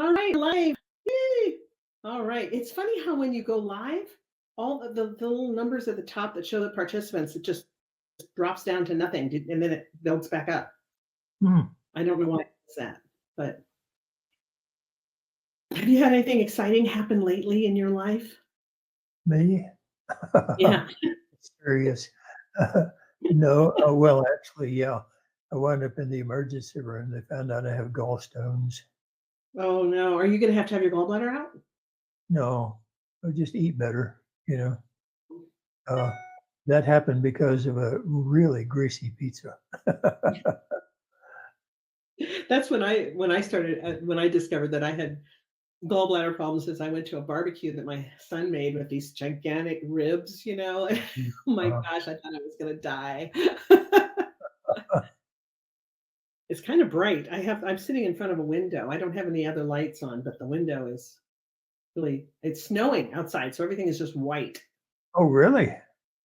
All right, live. Yay! All right. It's funny how when you go live, all the little numbers at the top that show the participants, it just drops down to nothing, and then it builds back up. Hmm. I don't know why it's that, but have you had anything exciting happen lately in your life? Me? Yeah. Serious. No, well, actually, yeah. I wound up in the emergency room. They found out I have gallstones. Oh no. Are you going to have your gallbladder out? No, I just eat better, you know. Uh, that happened because of a really greasy pizza. That's when I started when I discovered that I had gallbladder problems is I went to a barbecue that my son made with these gigantic ribs, you know. Oh my Uh, gosh, I thought I was gonna die. It's kind of bright. I'm sitting in front of a window. I don't have any other lights on, but the window is really it's snowing outside, so everything is just white. oh, really?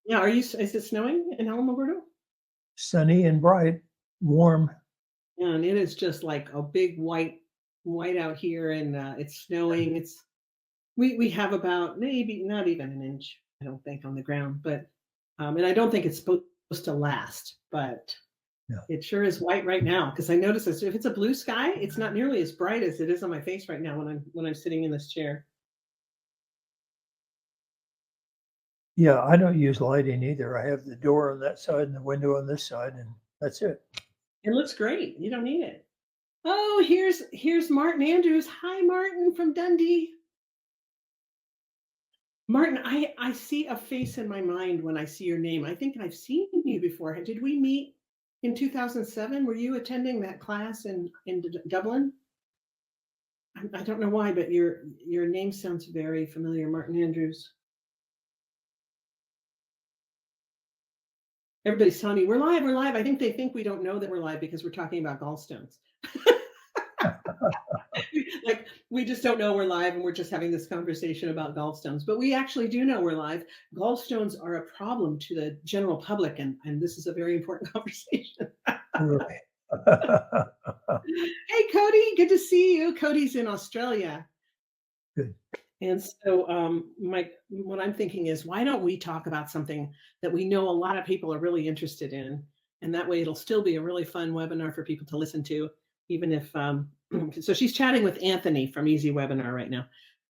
Yeah, is it snowing in Alamogordo? Sunny and bright, warm. Yeah, and it is just like a big white out here and it's snowing. We have about maybe not even an inch, I don't think, on the ground, but and I don't think it's supposed to last, but Yeah. it sure is white right now because I notice this. If it's a blue sky, it's not nearly as bright as it is on my face right now when I'm sitting in this chair. Yeah, I don't use lighting either. I have the door on that side and the window on this side, and that's it. It looks great. You don't need it. Oh, here's Martin Andrews. Hi, Martin from Dundee. Martin, I see a face in my mind when I see your name. I think I've seen you before. Did we meet in 2007? Were you attending that class in Dublin? I don't know why, but your name sounds very familiar, Martin Andrews. Everybody's telling me we're live, we're live. I think they think we don't know that we're live because we're talking about gallstones. Like we just don't know we're live and we're just having this conversation about gallstones, but we actually do know we're live. Gallstones are a problem to the general public, and this is a very important conversation. Really. Hey, Cody, good to see you. Cody's in Australia. Good. And so, what I'm thinking is, why don't we talk about something that we know a lot of people are really interested in, and that way it'll still be a really fun webinar for people to listen to, even if. So she's chatting with Anthony from Easy Webinar right now.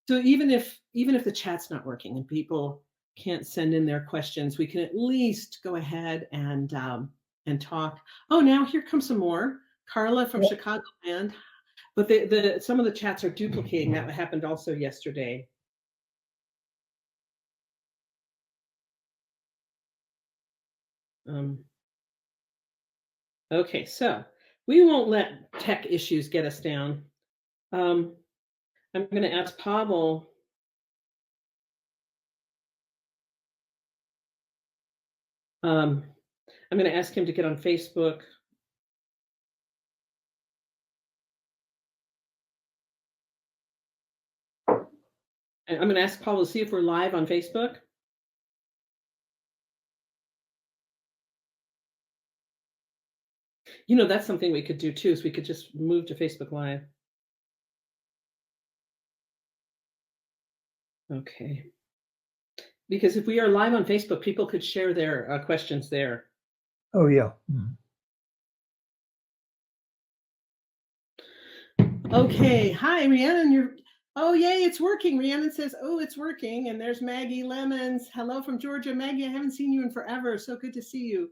So even if the chat's not working and people can't send in their questions, we can at least go ahead and talk. Oh, now here comes some more. Carla from Chicagoland. But some of the chats are duplicating. That happened also yesterday. Okay, so we won't let tech issues get us down. I'm going to ask Pavel. I'm going to ask him to get on Facebook. I'm going to ask Pavel to see if we're live on Facebook. You know, that's something we could do too, is we could just move to Facebook Live. Okay. Because if we are live on Facebook, people could share their questions there. Oh, yeah. Mm-hmm. Okay. Hi, Rhiannon. Oh, yay, it's working. Rhiannon says, oh, it's working. And there's Maggie Lemons. Hello from Georgia. Maggie, I haven't seen you in forever. So good to see you.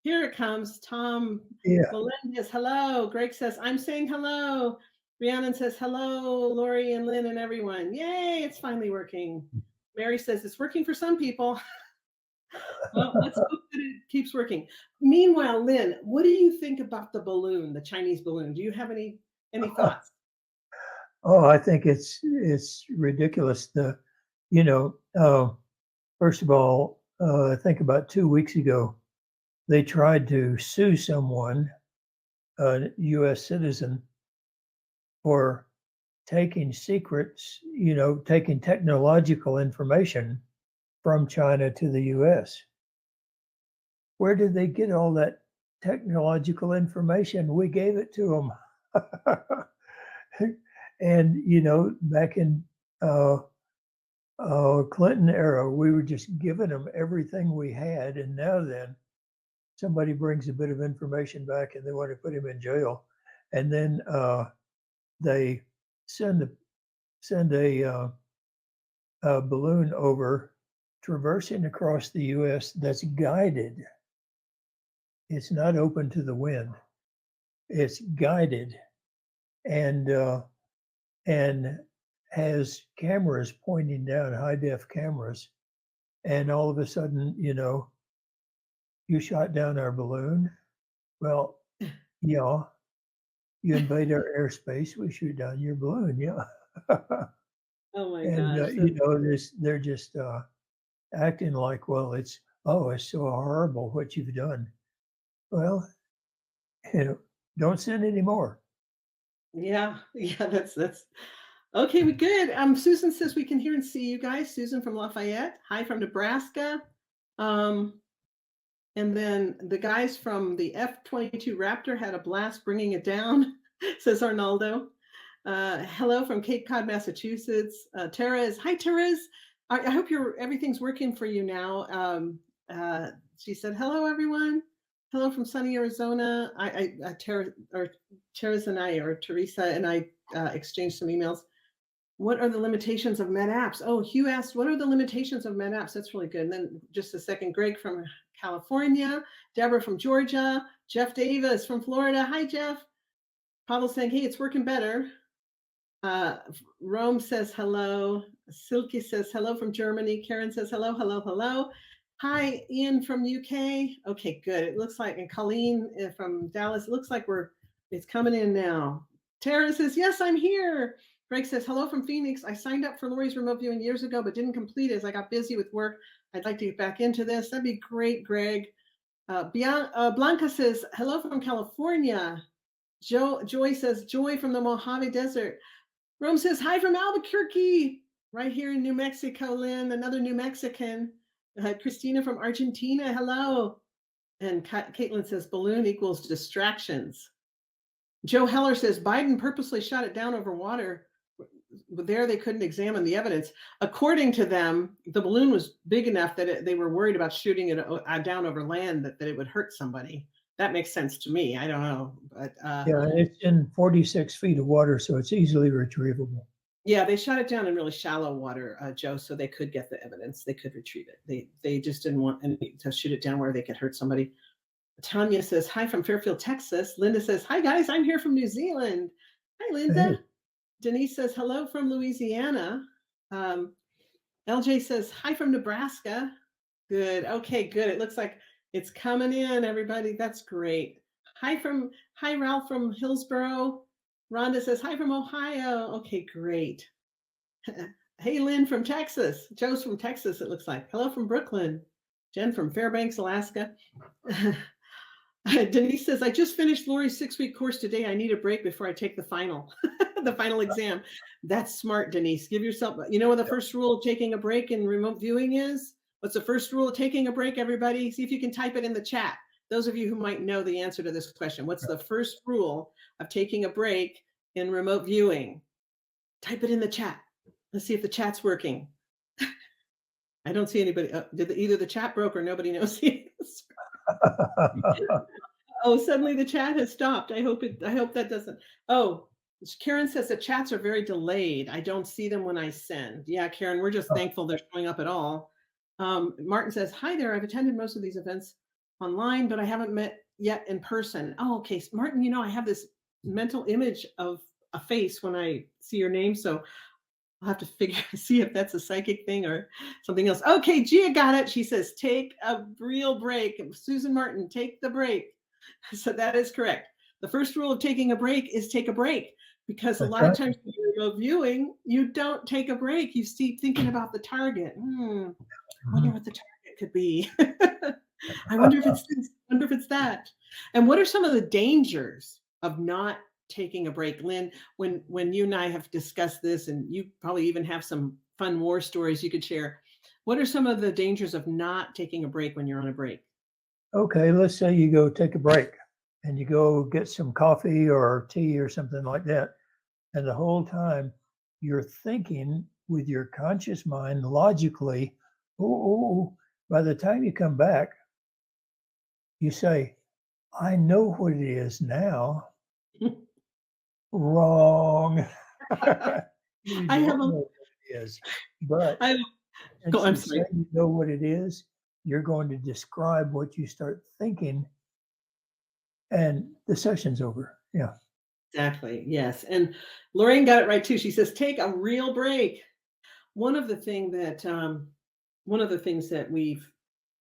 Here it comes. Tom Melendez. Hello. Greg says, I'm saying hello. Rhiannon says, hello, Lori and Lynn and everyone. Yay, it's finally working. Mary says, it's working for some people. Well, let's hope that it keeps working. Meanwhile, Lynn, what do you think about the balloon, the Chinese balloon? Do you have any thoughts? Oh, I think it's ridiculous. First of all, I think about 2 weeks ago, they tried to sue someone, a U.S. citizen, for taking secrets, taking technological information from China to the U.S. Where did they get all that technological information? We gave it to them. And, back in Clinton era, we were just giving them everything we had. And now then, somebody brings a bit of information back and they want to put him in jail. And then they send a balloon over, traversing across the U.S. that's guided. It's not open to the wind. It's guided, and has cameras pointing down, high def cameras. And all of a sudden, you shot down our balloon. Well, yeah, you invade our airspace, we shoot down your balloon. Yeah. Oh my And gosh. they're just acting like, well, it's so horrible what you've done. Well, don't send any more. Yeah, yeah, that's okay. We good. Susan says we can hear and see you guys. Susan from Lafayette. Hi from Nebraska. Um, and then the guys from the F-22 Raptor had a blast bringing it down, says Arnaldo. Hello from Cape Cod, Massachusetts. Tara hi, Tara. I hope everything's working for you now. She said, hello, everyone. Hello from sunny Arizona. Teresa and I, or Teresa and I, exchanged some emails. What are the limitations of med apps? Oh, Hugh asked, what are the limitations of med apps? That's really good. And then just a second, Greg from California, Deborah from Georgia, Jeff Davis from Florida. Hi, Jeff. Pavel's saying, hey, it's working better. Rome says hello. Silky says hello from Germany. Karen says hello, hello, hello. Hi, Ian from UK. Okay, good. It looks like, and Colleen from Dallas. It looks like it's coming in now. Tara says, yes, I'm here. Greg says, hello from Phoenix. I signed up for Lori's remote viewing years ago, but didn't complete it as I got busy with work. I'd like to get back into this. That'd be great, Greg. Blanca says, hello from California. Joy says, joy from the Mojave Desert. Rome says, hi from Albuquerque, right here in New Mexico, Lynn, another New Mexican. Christina from Argentina, hello. And Caitlin says, balloon equals distractions. Joe Heller says, Biden purposely shot it down over water. There they couldn't examine the evidence. According to them, the balloon was big enough that they were worried about shooting it down over land, that it would hurt somebody. That makes sense to me. I don't know. But yeah, it's in 46 feet of water, so it's easily retrievable. Yeah, they shot it down in really shallow water, Joe, so they could get the evidence. They could retrieve it. They just didn't want to shoot it down where they could hurt somebody. Tanya says, hi from Fairfield, Texas. Linda says, hi, guys. I'm here from New Zealand. Hi, Linda. Hey. Denise says, hello from Louisiana. LJ says, hi from Nebraska. Good. Okay, good. It looks like it's coming in, everybody. That's great. Hi, Ralph from Hillsboro. Rhonda says, hi from Ohio. Okay, great. Hey, Lynn from Texas. Joe's from Texas, it looks like. Hello from Brooklyn. Jen from Fairbanks, Alaska. Denise says, I just finished Lori's 6-week course today. I need a break before I take the final, the final exam. That's smart, Denise. Give yourself, what the first rule of taking a break in remote viewing is? What's the first rule of taking a break, everybody? See if you can type it in the chat. Those of you who might know the answer to this question. What's the first rule of taking a break in remote viewing? Type it in the chat. Let's see if the chat's working. I don't see anybody. Either the chat broke or nobody knows the answer. Oh, suddenly the chat has stopped. I hope that doesn't. Oh, Karen says the chats are very delayed. I don't see them when I send. Yeah, Karen, we're just thankful they're showing up at all. Martin says, hi there. I've attended most of these events online, but I haven't met yet in person. Oh, okay. Martin, I have this mental image of a face when I see your name. So I'll have to see if that's a psychic thing or something else. Okay, Gia got it. She says, take a real break. Susan Martin, take the break. So that is correct. The first rule of taking a break is take a break, because a lot of times when you're remote viewing, you don't take a break. You keep thinking about the target. I wonder what the target could be. I wonder if it's this. I wonder if it's that. And what are some of the dangers of not taking a break? Lynn, when you and I have discussed this, and you probably even have some fun war stories you could share, what are some of the dangers of not taking a break when you're on a break? Okay, let's say you go take a break and you go get some coffee or tea or something like that. And the whole time you're thinking with your conscious mind logically, oh, by the time you come back, you say, I know what it is now. Wrong. You I have don't a, know what it is. But I, since I'm you say sorry. you know what it is, you're going to describe what you start thinking, and the session's over. Yeah. Exactly. Yes. And Lorraine got it right too. She says, take a real break. One of the things that we've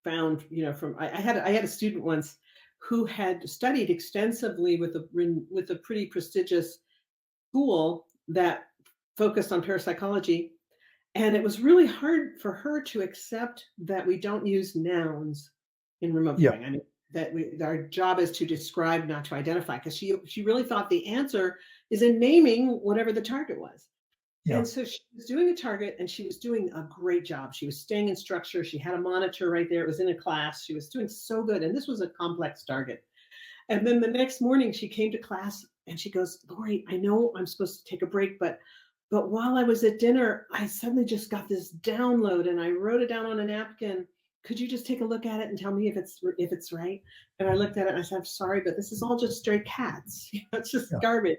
found, from I had a student once who had studied extensively with a pretty prestigious school that focused on parapsychology, and it was really hard for her to accept that we don't use nouns in remote Yeah. viewing. I mean, that our job is to describe, not to identify, because she really thought the answer is in naming whatever the target was. Yeah. And so she was doing a target, and she was doing a great job. She was staying in structure. She had a monitor right there. It was in a class. She was doing so good. And this was a complex target. And then the next morning she came to class and she goes, Lori, I know I'm supposed to take a break, but while I was at dinner, I suddenly just got this download and I wrote it down on a napkin. Could you just take a look at it and tell me if it's right? And I looked at it and I said, I'm sorry, but this is all just stray cats. It's just Yeah. garbage.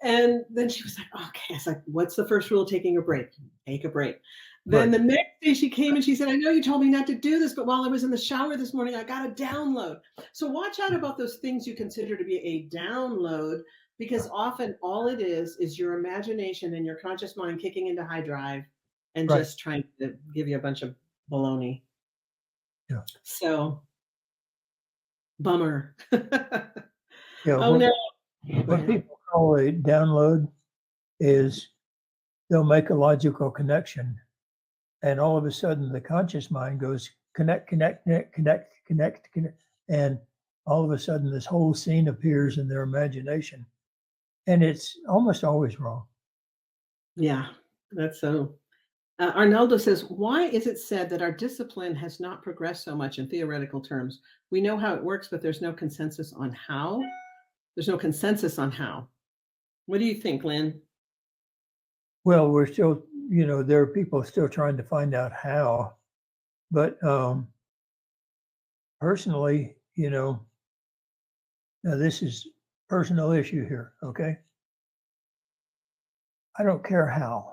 And then she was like, okay. I was like, what's the first rule of taking a break? Take a break. Then Right. the next day she came and she said, I know you told me not to do this, but while I was in the shower this morning, I got a download. So watch out about those things you consider to be a download, because often all it is your imagination and your conscious mind kicking into high drive and Right. just trying to give you a bunch of baloney. Yeah. So, bummer. Yeah. Oh, no. What people call a download is they'll make a logical connection, and all of a sudden the conscious mind goes connect, connect, connect, connect, connect, connect, and all of a sudden this whole scene appears in their imagination, and it's almost always wrong. Yeah, that's so. Arnaldo says, why is it said that our discipline has not progressed so much in theoretical terms? We know how it works, but there's no consensus on how. There's no consensus on how. What do you think, Lynn? Well, we're still, there are people still trying to find out how, but personally, now this is personal issue here, okay? I don't care how.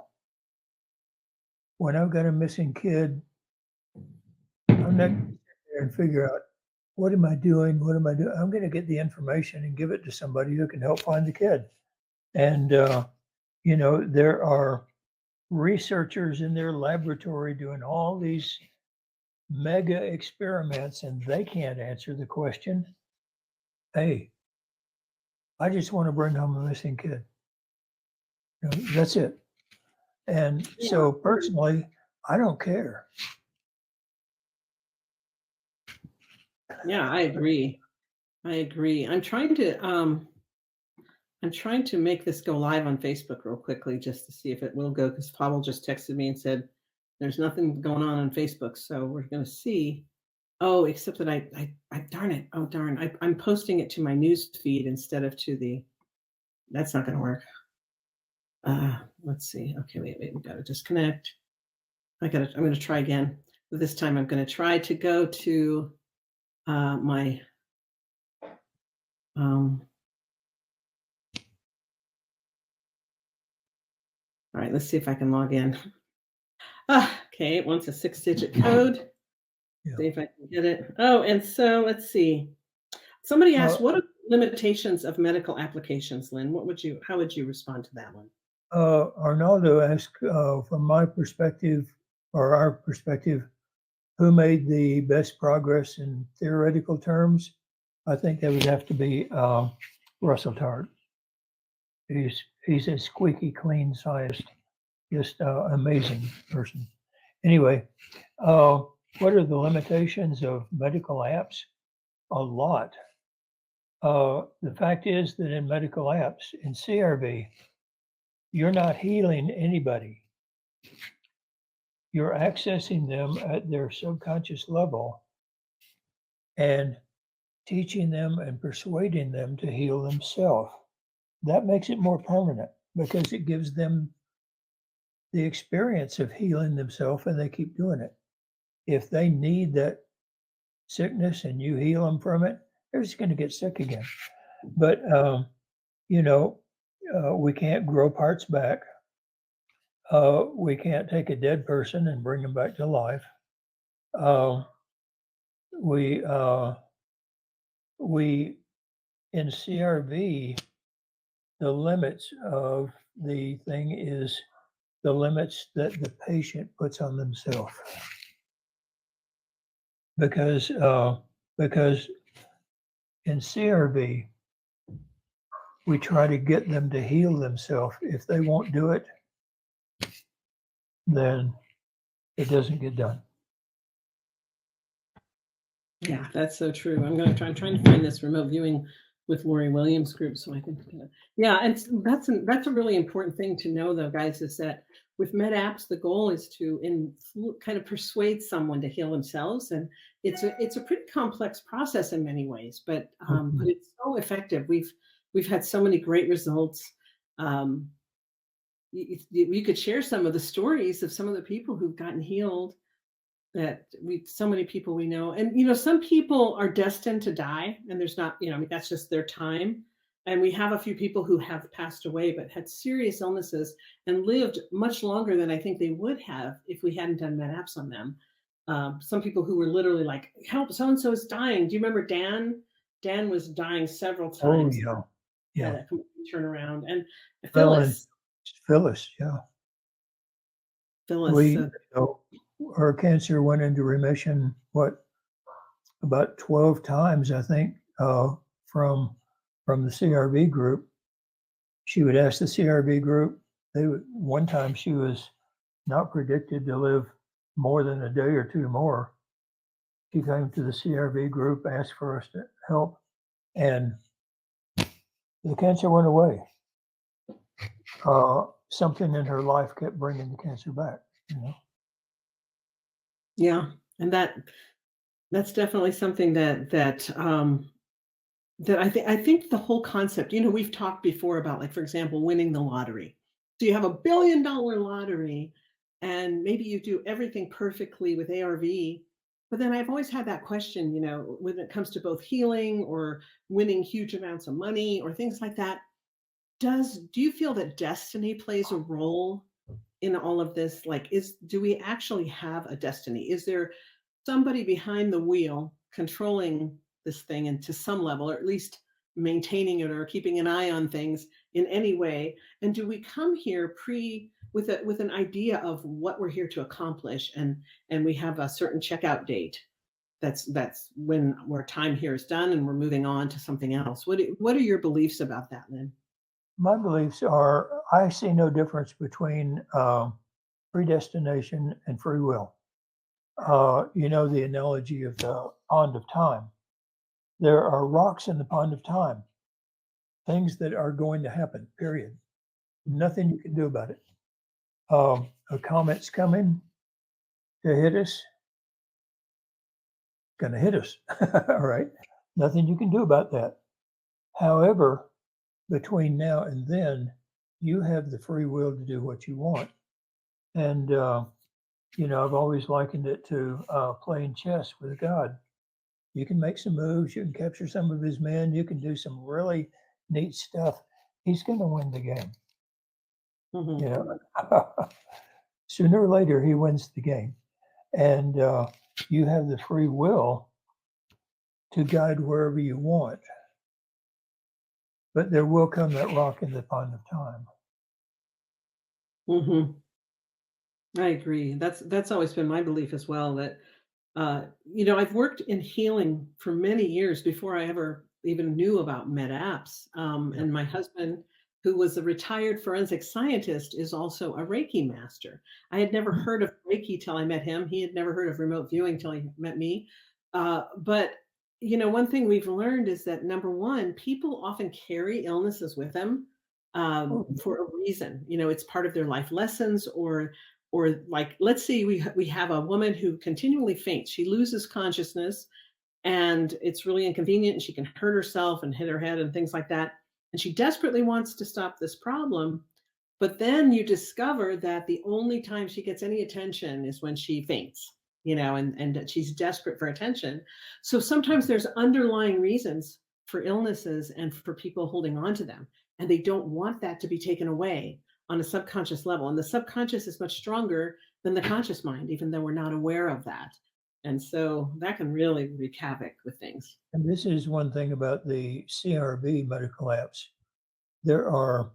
When I've got a missing kid, I'm not going to sit there and figure out what am I doing? What am I doing? I'm going to get the information and give it to somebody who can help find the kid. And there are researchers in their laboratory doing all these mega experiments, and they can't answer the question, hey, I just want to bring home a missing kid. That's it. And so personally, I don't care. Yeah, I agree. I'm trying to make this go live on Facebook real quickly just to see if it will go, because Pavel just texted me and said there's nothing going on Facebook. So we're going to see. Oh, except that I darn it. Oh, darn. I'm posting it to my news feed instead of that's not going to work. Let's see. Okay, wait. We got to disconnect. I'm going to try again. This time I'm going to try to go to my, all right, let's see if I can log in. Okay, it wants a 6-digit code. Yeah. See if I can get it. Oh, and so let's see. Somebody asked, what are the limitations of medical applications, Lynn? How would you respond to that one? Arnaldo asked, from my perspective, or our perspective, who made the best progress in theoretical terms? I think that would have to be Russell Tart. He's a squeaky clean scientist, just amazing person. Anyway, what are the limitations of medical apps? A lot. The fact is that in medical apps, in CRV, you're not healing anybody. You're accessing them at their subconscious level and teaching them and persuading them to heal themselves. That makes it more permanent. because it gives them the experience of healing themselves, and they keep doing it. If they need that sickness and you heal them from it, they're just going to get sick again. But, you know, we can't grow parts back. We can't take a dead person and bring them back to life. We in CRV, the limits of the thing is the limits that the patient puts on themselves. Because in CRV, we try to get them to heal themselves. If they won't do it, then it doesn't get done. Yeah, that's so true. I'm trying to find this remote viewing with Lori Williams group so I can. Yeah, and that's a really important thing to know, though, guys, is that with med apps, the goal is to kind of persuade someone to heal themselves, and it's a pretty complex process in many ways, but it's so effective. We've had so many great results. You could share some of the stories of some of the people who've gotten healed. So many people we know, and some people are destined to die, and there's not, I mean, that's just their time. And we have a few people who have passed away but had serious illnesses and lived much longer than I think they would have if we hadn't done med apps on them. Some people who were literally like, help, so and so is dying. Do you remember Dan? Dan was dying several times. Oh yeah. Had a complete turnaround. And Phyllis, yeah. Her cancer went into remission, about 12 times, I think, from the CRV group. She would ask the CRV group, one time she was not predicted to live more than a day or two more. She came to the CRV group, asked for us to help, and the cancer went away. Something in her life kept bringing the cancer back, Yeah, and that's definitely something that I think the whole concept, we've talked before about, like, for example, winning the lottery. So you have $1 billion lottery, and maybe you do everything perfectly with ARV, but then I've always had that question, when it comes to both healing or winning huge amounts of money or things like that. Do you feel that destiny plays a role in all of this? Like, do we actually have a destiny? Is there somebody behind the wheel controlling this thing, and to some level, or at least maintaining it or keeping an eye on things in any way? And do we come here with an idea of what we're here to accomplish, and we have a certain checkout date? That's when our time here is done and we're moving on to something else. What are your beliefs about that, Lynn? My beliefs are, I see no difference between predestination and free will. The analogy of the pond of time. There are rocks in the pond of time, things that are going to happen, period. Nothing you can do about it. A comet's coming to hit us, going to hit us, all right? Nothing you can do about that. However, between now and then, you have the free will to do what you want. And, I've always likened it to playing chess with God. You can make some moves, you can capture some of his men, you can do some really neat stuff. He's going to win the game. Mm-hmm. Sooner or later, he wins the game. And you have the free will to guide wherever you want. But there will come that rock in the pond of time. Mm-hmm. I agree. That's always been my belief as well, that I've worked in healing for many years before I ever even knew about med apps. And my husband, who was a retired forensic scientist, is also a Reiki master. I had never heard of Reiki till I met him. He had never heard of remote viewing till he met me. But one thing we've learned is that, number one, people often carry illnesses with them for a reason. It's part of their life lessons, or like, let's see, we have a woman who continually faints. She loses consciousness, and it's really inconvenient, and she can hurt herself and hit her head and things like that. And she desperately wants to stop this problem, But then you discover that the only time she gets any attention is when she faints, and that she's desperate for attention. So sometimes there's underlying reasons for illnesses and for people holding on to them, and they don't want that to be taken away on a subconscious level. And the subconscious is much stronger than the conscious mind, even though we're not aware of that. And so that can really wreak havoc with things. And this is one thing about the CRV medical apps. There are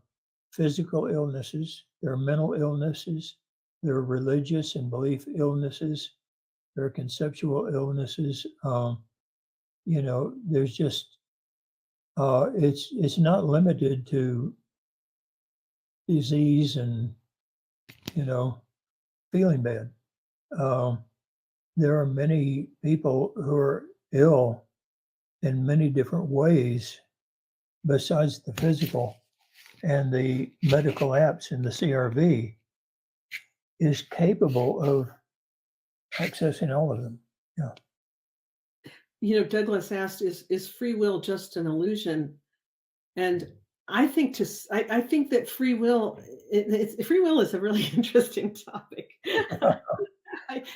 physical illnesses, there are mental illnesses, there are religious and belief illnesses, there are conceptual illnesses. There's just it's not limited to disease and feeling bad. There are many people who are ill in many different ways besides the physical, and the medical apps in the CRV is capable of accessing all of them. Yeah. Douglas asked, is free will just an illusion? And I think I think that free will is a really interesting topic.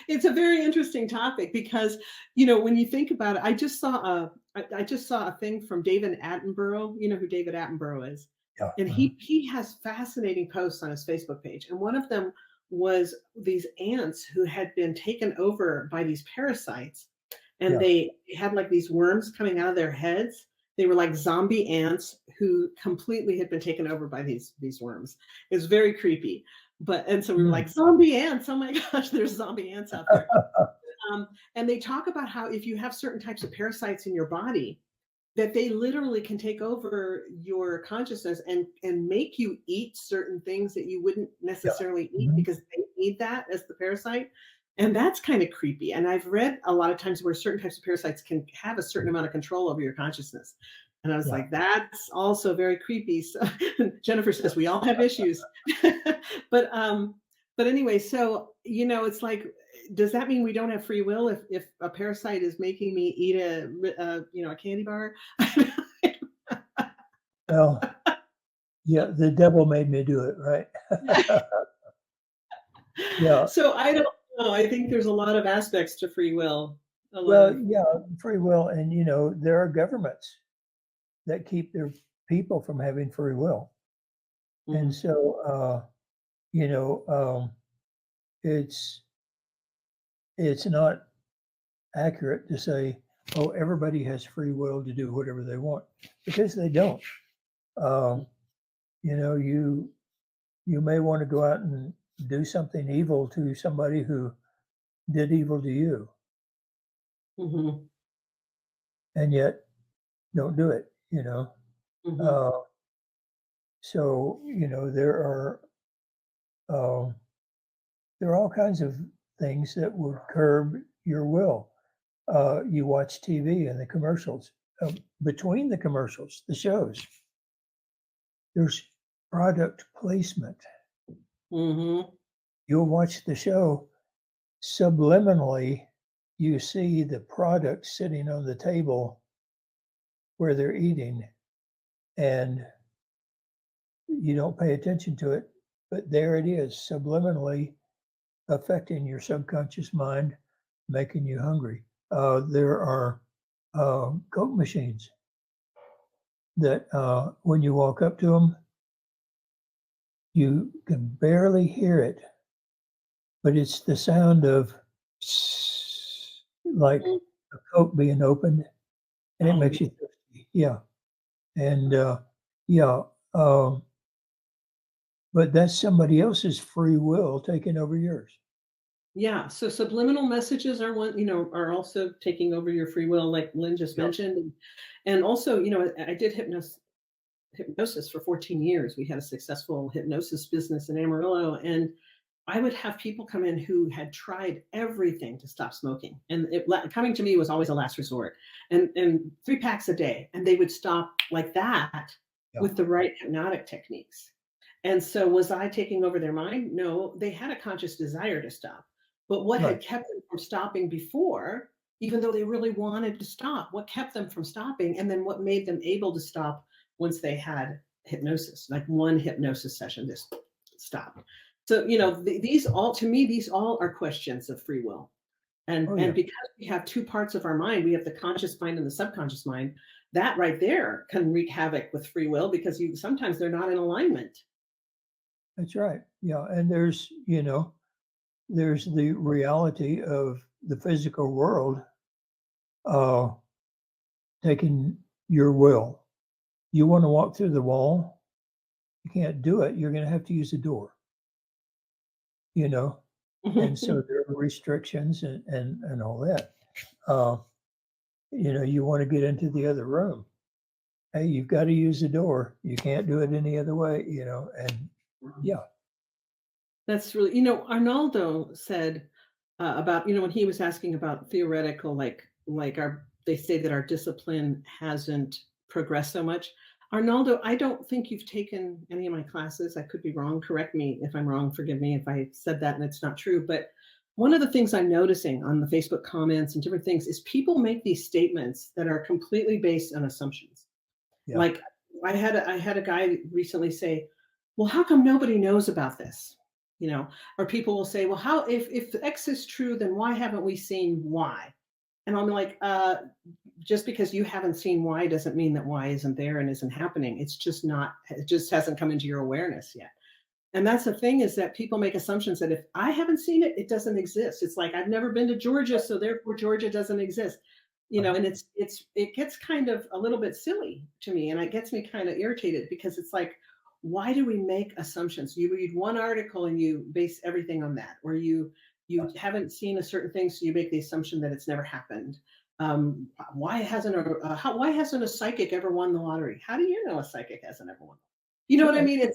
It's a very interesting topic because when you think about it, I just saw a thing from David Attenborough. You know who David Attenborough is, Yeah. and he has fascinating posts on his Facebook page, and one of them was these ants who had been taken over by these parasites, and Yeah. they had like these worms coming out of their heads. They were like zombie ants who completely had been taken over by these worms. It was very creepy. And so we were like, zombie ants. Oh my gosh, there's zombie ants out there. And they talk about how if you have certain types of parasites in your body, that they literally can take over your consciousness and make you eat certain things that you wouldn't necessarily eat because they need that as the parasite. And that's kind of creepy. And I've read a lot of times where certain types of parasites can have a certain amount of control over your consciousness. And I was like, that's also very creepy. So Jennifer says we all have issues. But anyway, so it's like, does that mean we don't have free will if a parasite is making me eat a candy bar? Well, yeah, the devil made me do it, right? Yeah. So I don't know. I think there's a lot of aspects to free will. Yeah, free will, and there are governments that keep their people from having free will, and so it's not accurate to say, oh, everybody has free will to do whatever they want, because they don't. You may want to go out and do something evil to somebody who did evil to you, and yet don't do it. So there are all kinds of things that would curb your will. You watch TV and the commercials. Between the commercials, the shows, there's product placement. You'll watch the show, subliminally, you see the product sitting on the table where they're eating, and you don't pay attention to it, but there it is, subliminally affecting your subconscious mind, making you hungry. There are Coke machines that when you walk up to them, you can barely hear it, but it's the sound of like a Coke being opened, and it makes you thirsty. Yeah. And but that's somebody else's free will taking over yours. Yeah. So subliminal messages are are also taking over your free will, like Lynn just mentioned. And also, I did hypnosis for 14 years. We had a successful hypnosis business in Amarillo, and I would have people come in who had tried everything to stop smoking, and coming to me was always a last resort, and 3 packs a day, and they would stop like that with the right hypnotic techniques. And so was I taking over their mind? No, they had a conscious desire to stop. But what had kept them from stopping before, even though they really wanted to stop, what kept them from stopping? And then what made them able to stop once they had hypnosis, like one hypnosis session, this stop. So, these all, to me, these all are questions of free will. Oh And yeah, because we have two parts of our mind, we have the conscious mind and the subconscious mind. That right there can wreak havoc with free will because sometimes they're not in alignment. that's right. Yeah, and there's the reality of the physical world uh, taking your will. You want to walk through the wall, you can't do it. You're going to have to use the door. You know, and so there are restrictions and all that. Uh, you want to get into the other room. Hey, you've got to use the door. You can't do it any other way. And yeah, That's really, Arnaldo said about, when he was asking about theoretical, they say that our discipline hasn't progressed so much. Arnaldo, I don't think you've taken any of my classes. I could be wrong. Correct me if I'm wrong. Forgive me if I said that and it's not true. But one of the things I'm noticing on the Facebook comments and different things is people make these statements that are completely based on assumptions. yeah, Like I had a guy recently say, "Well, how come nobody knows about this?" Or people will say, "Well, how if X is true, then why haven't we seen Y?" And I'm like, just because you haven't seen Y doesn't mean that Y isn't there and isn't happening. It's just not. It just hasn't come into your awareness yet. And that's the thing is that people make assumptions that if I haven't seen it, it doesn't exist. It's like I've never been to Georgia, so therefore Georgia doesn't exist. right. And it gets kind of a little bit silly to me, and it gets me kind of irritated because it's like, why do we make assumptions? You read one article and you base everything on that, or you haven't seen a certain thing, so you make the assumption that it's never happened. Why hasn't a psychic ever won the lottery? How do you know a psychic hasn't ever won? You know what I Right. mean?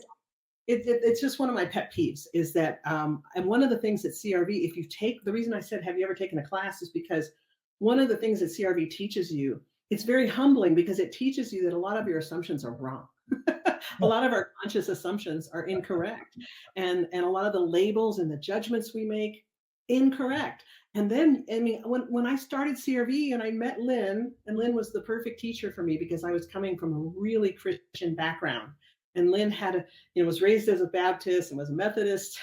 It's just one of my pet peeves is that, and one of the things that CRV, if you take, the reason I said, have you ever taken a class is because one of the things that CRV teaches you, it's very humbling because it teaches you that a lot of your assumptions are wrong. A Yeah, lot of our conscious assumptions are incorrect. And a lot of the labels and the judgments we make, incorrect. And then, I mean, when I started CRV and I met Lynn, and Lynn was the perfect teacher for me because I was coming from a really Christian background. And Lynn was raised as a Baptist and was a Methodist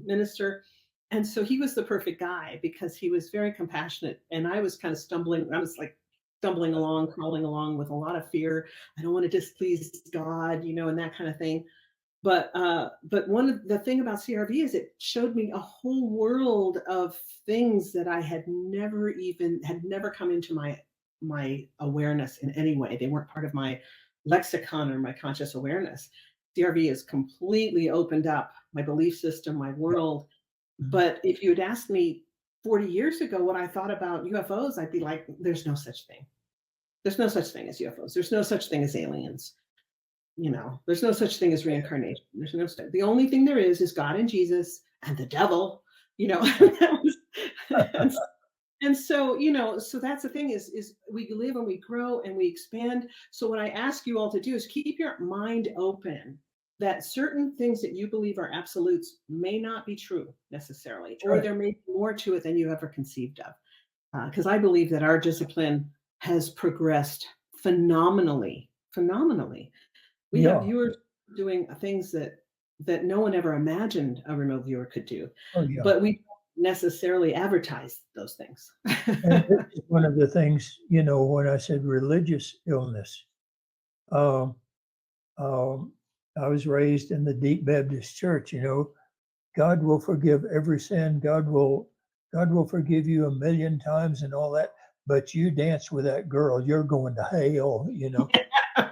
minister. And so he was the perfect guy because he was very compassionate. And I was kind of stumbling. I was like stumbling along, crawling along with a lot of fear. I don't want to displease God, and that kind of thing. But one of the thing about CRV is it showed me a whole world of things that I had never come into my awareness in any way. They weren't part of my lexicon or my conscious awareness. CRV has completely opened up my belief system, my world. mhm, But if you had asked me 40 years ago what I thought about UFOs, I'd be like, there's no such thing. There's no such thing as UFOs. There's no such thing as aliens. There's no such thing as reincarnation. There's no such. The only thing there is God and Jesus and the devil. right. That was, and so so that's the thing is we live and we grow and we expand. So what I ask you all to do is keep your mind open that certain things that you believe are absolutes may not be true necessarily, That's or right. there may be more to it than you ever conceived of. Because I believe that our discipline has progressed phenomenally, phenomenally. We have Yeah. viewers doing things that no one ever imagined a remote viewer could do, Oh yeah. but we don't necessarily advertise those things. And this is one of the things, when I said religious illness, um, um, I was raised in the Deep Baptist Church. God will forgive every sin. God will forgive you a million times and all that. But you dance with that girl, you're going to hell.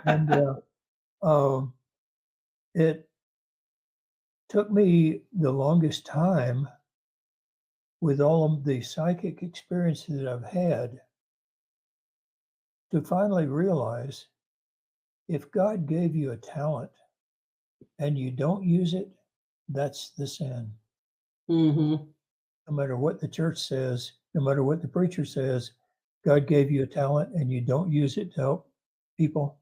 And um, it took me the longest time with all of the psychic experiences that I've had to finally realize if God gave you a talent and you don't use it, that's the sin. Hmm. No matter what the church says, no matter what the preacher says, God gave you a talent and you don't use it to help people.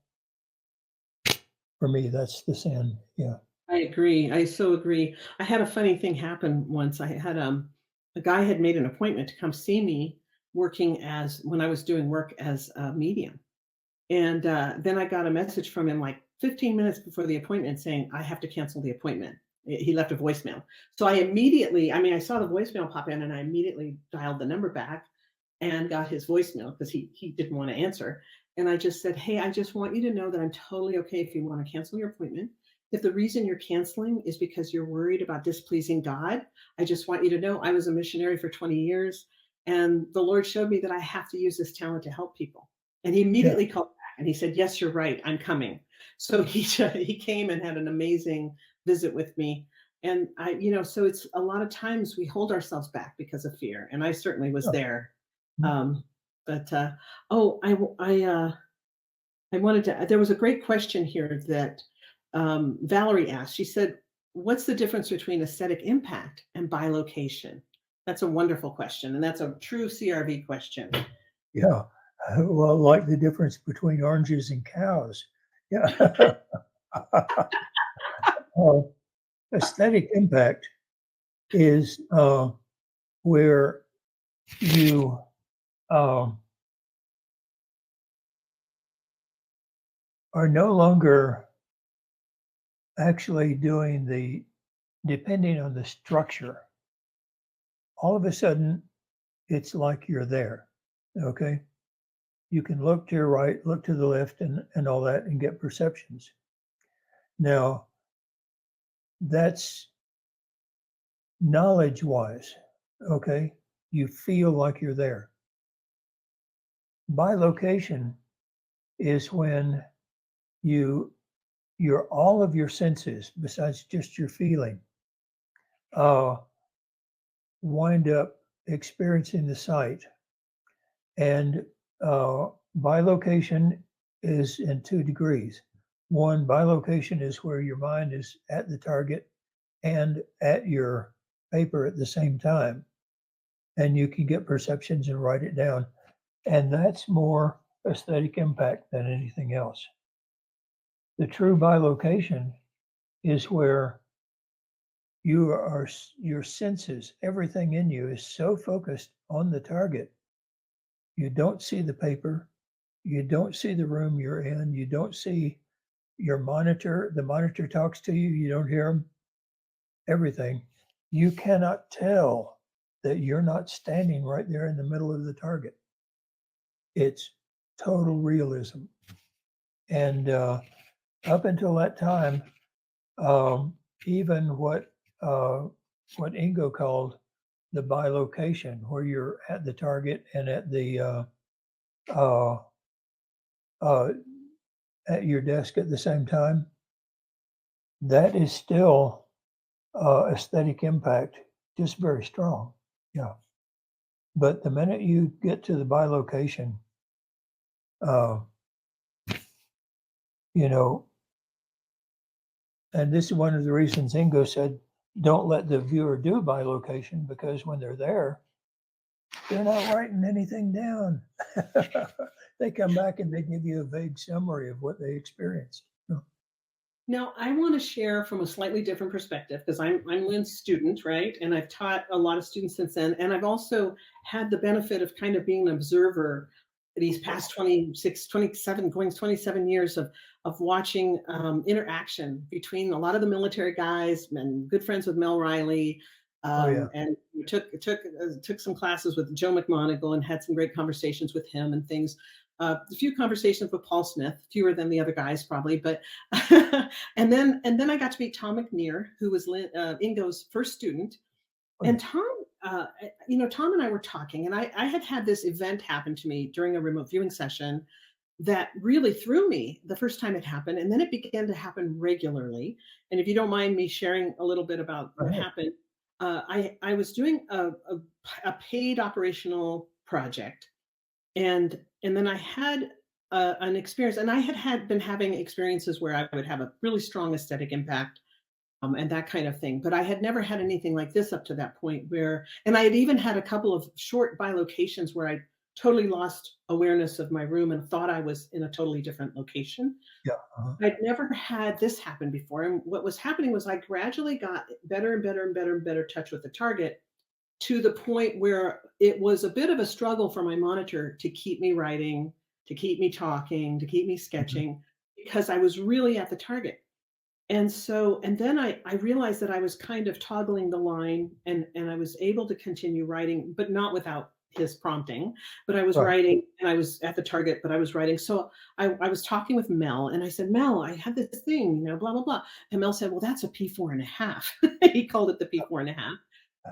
For me, that's the sin. Yeah. I agree. I so agree. I had a funny thing happen once. I had a guy had made an appointment to come see me working as when I was doing work as a medium. And then I got a message from him like 15 minutes before the appointment saying, I have to cancel the appointment. He left a voicemail. So I immediately, I mean, I saw the voicemail pop in and I immediately dialed the number back and got his voicemail because he didn't want to answer. And I just said, hey, I just want you to know that I'm totally okay if you want to cancel your appointment. If the reason you're canceling is because you're worried about displeasing God, I just want you to know I was a missionary for 20 years and the Lord showed me that I have to use this talent to help people. And he Yeah. immediately called back and he said, yes, you're right. I'm coming. So he came and had an amazing visit with me. And so it's a lot of times we hold ourselves back because of fear. And I certainly was Yeah. there. Mhm. But oh, I wanted to. There was a great question here that Valerie asked. She said, "What's the difference between aesthetic impact and bilocation?" That's a wonderful question, and that's a true CRV question. Yeah. Well, like the difference between oranges and cows. Yeah. Uh, Aesthetic impact is where you um, are no longer actually doing depending on the structure. All of a sudden, it's like you're there. Okay. You can look to your right, look to the left, and all that, and get perceptions. Now, that's knowledge wise. Okay. You feel like you're there. Bilocation is when you your all of your senses, besides just your feeling, uh, wind up experiencing the sight. And bilocation is in 2 degrees. One, bilocation is where your mind is at the target and at your paper at the same time. And you can get perceptions and write it down. And that's more aesthetic impact than anything else. The true bilocation is where your senses, everything in you is so focused on the target. You don't see the paper, you don't see the room you're in, you don't see your monitor. The monitor talks to you, you don't hear them, everything. You cannot tell that you're not standing right there in the middle of the target. It's total realism. And up until that time, even what Ingo called the bilocation, where you're at the target and at the uh, uh, at your desk at the same time, that is still aesthetic impact, just very strong. Yeah. But the minute you get to the bilocation, uh, you know, and this is one of the reasons Ingo said, don't let the viewer do bilocation, because when they're there, they're not writing anything down. They come back and they give you a vague summary of what they experienced. Now, I want to share from a slightly different perspective because I'm Lynn's student, right? And I've taught a lot of students since then. And I've also had the benefit of kind of being an observer these past 26, 27, going 27 years of watching interaction between a lot of the military guys and good friends with Mel Riley. Oh yeah. And took some classes with Joe McMoneagle and had some great conversations with him and things. A few conversations with Paul Smith, fewer than the other guys probably, but and then I got to meet Tom McNear, who was Ingo's first student. Oh, And yeah. Tom and I were talking, and I had this event happen to me during a remote viewing session that really threw me the first time it happened, and then it began to happen regularly. And if you don't mind me sharing a little bit about Go what ahead. happened, I was doing a paid operational project, and then I had an experience, and I had been having experiences where I would have a really strong aesthetic impact, and that kind of thing. But I had never had anything like this up to that point and I had even had a couple of short bilocations where I totally lost awareness of my room and thought I was in a totally different location. Yeah. Uh-huh. I'd never had this happen before. And what was happening was I gradually got better and better and better and better touch with the target, to the point where it was a bit of a struggle for my monitor to keep me writing, to keep me talking, to keep me Mhm. sketching, because I was really at the target. And then I realized that I was kind of toggling the line, and I was able to continue writing, but not without his prompting. But I was Right. writing, and I was at the target, but I was writing. So I was talking with Mel, and I said, Mel, I had this thing, blah, blah, blah. And Mel said, well, that's a P4.5. He called it the P4.5.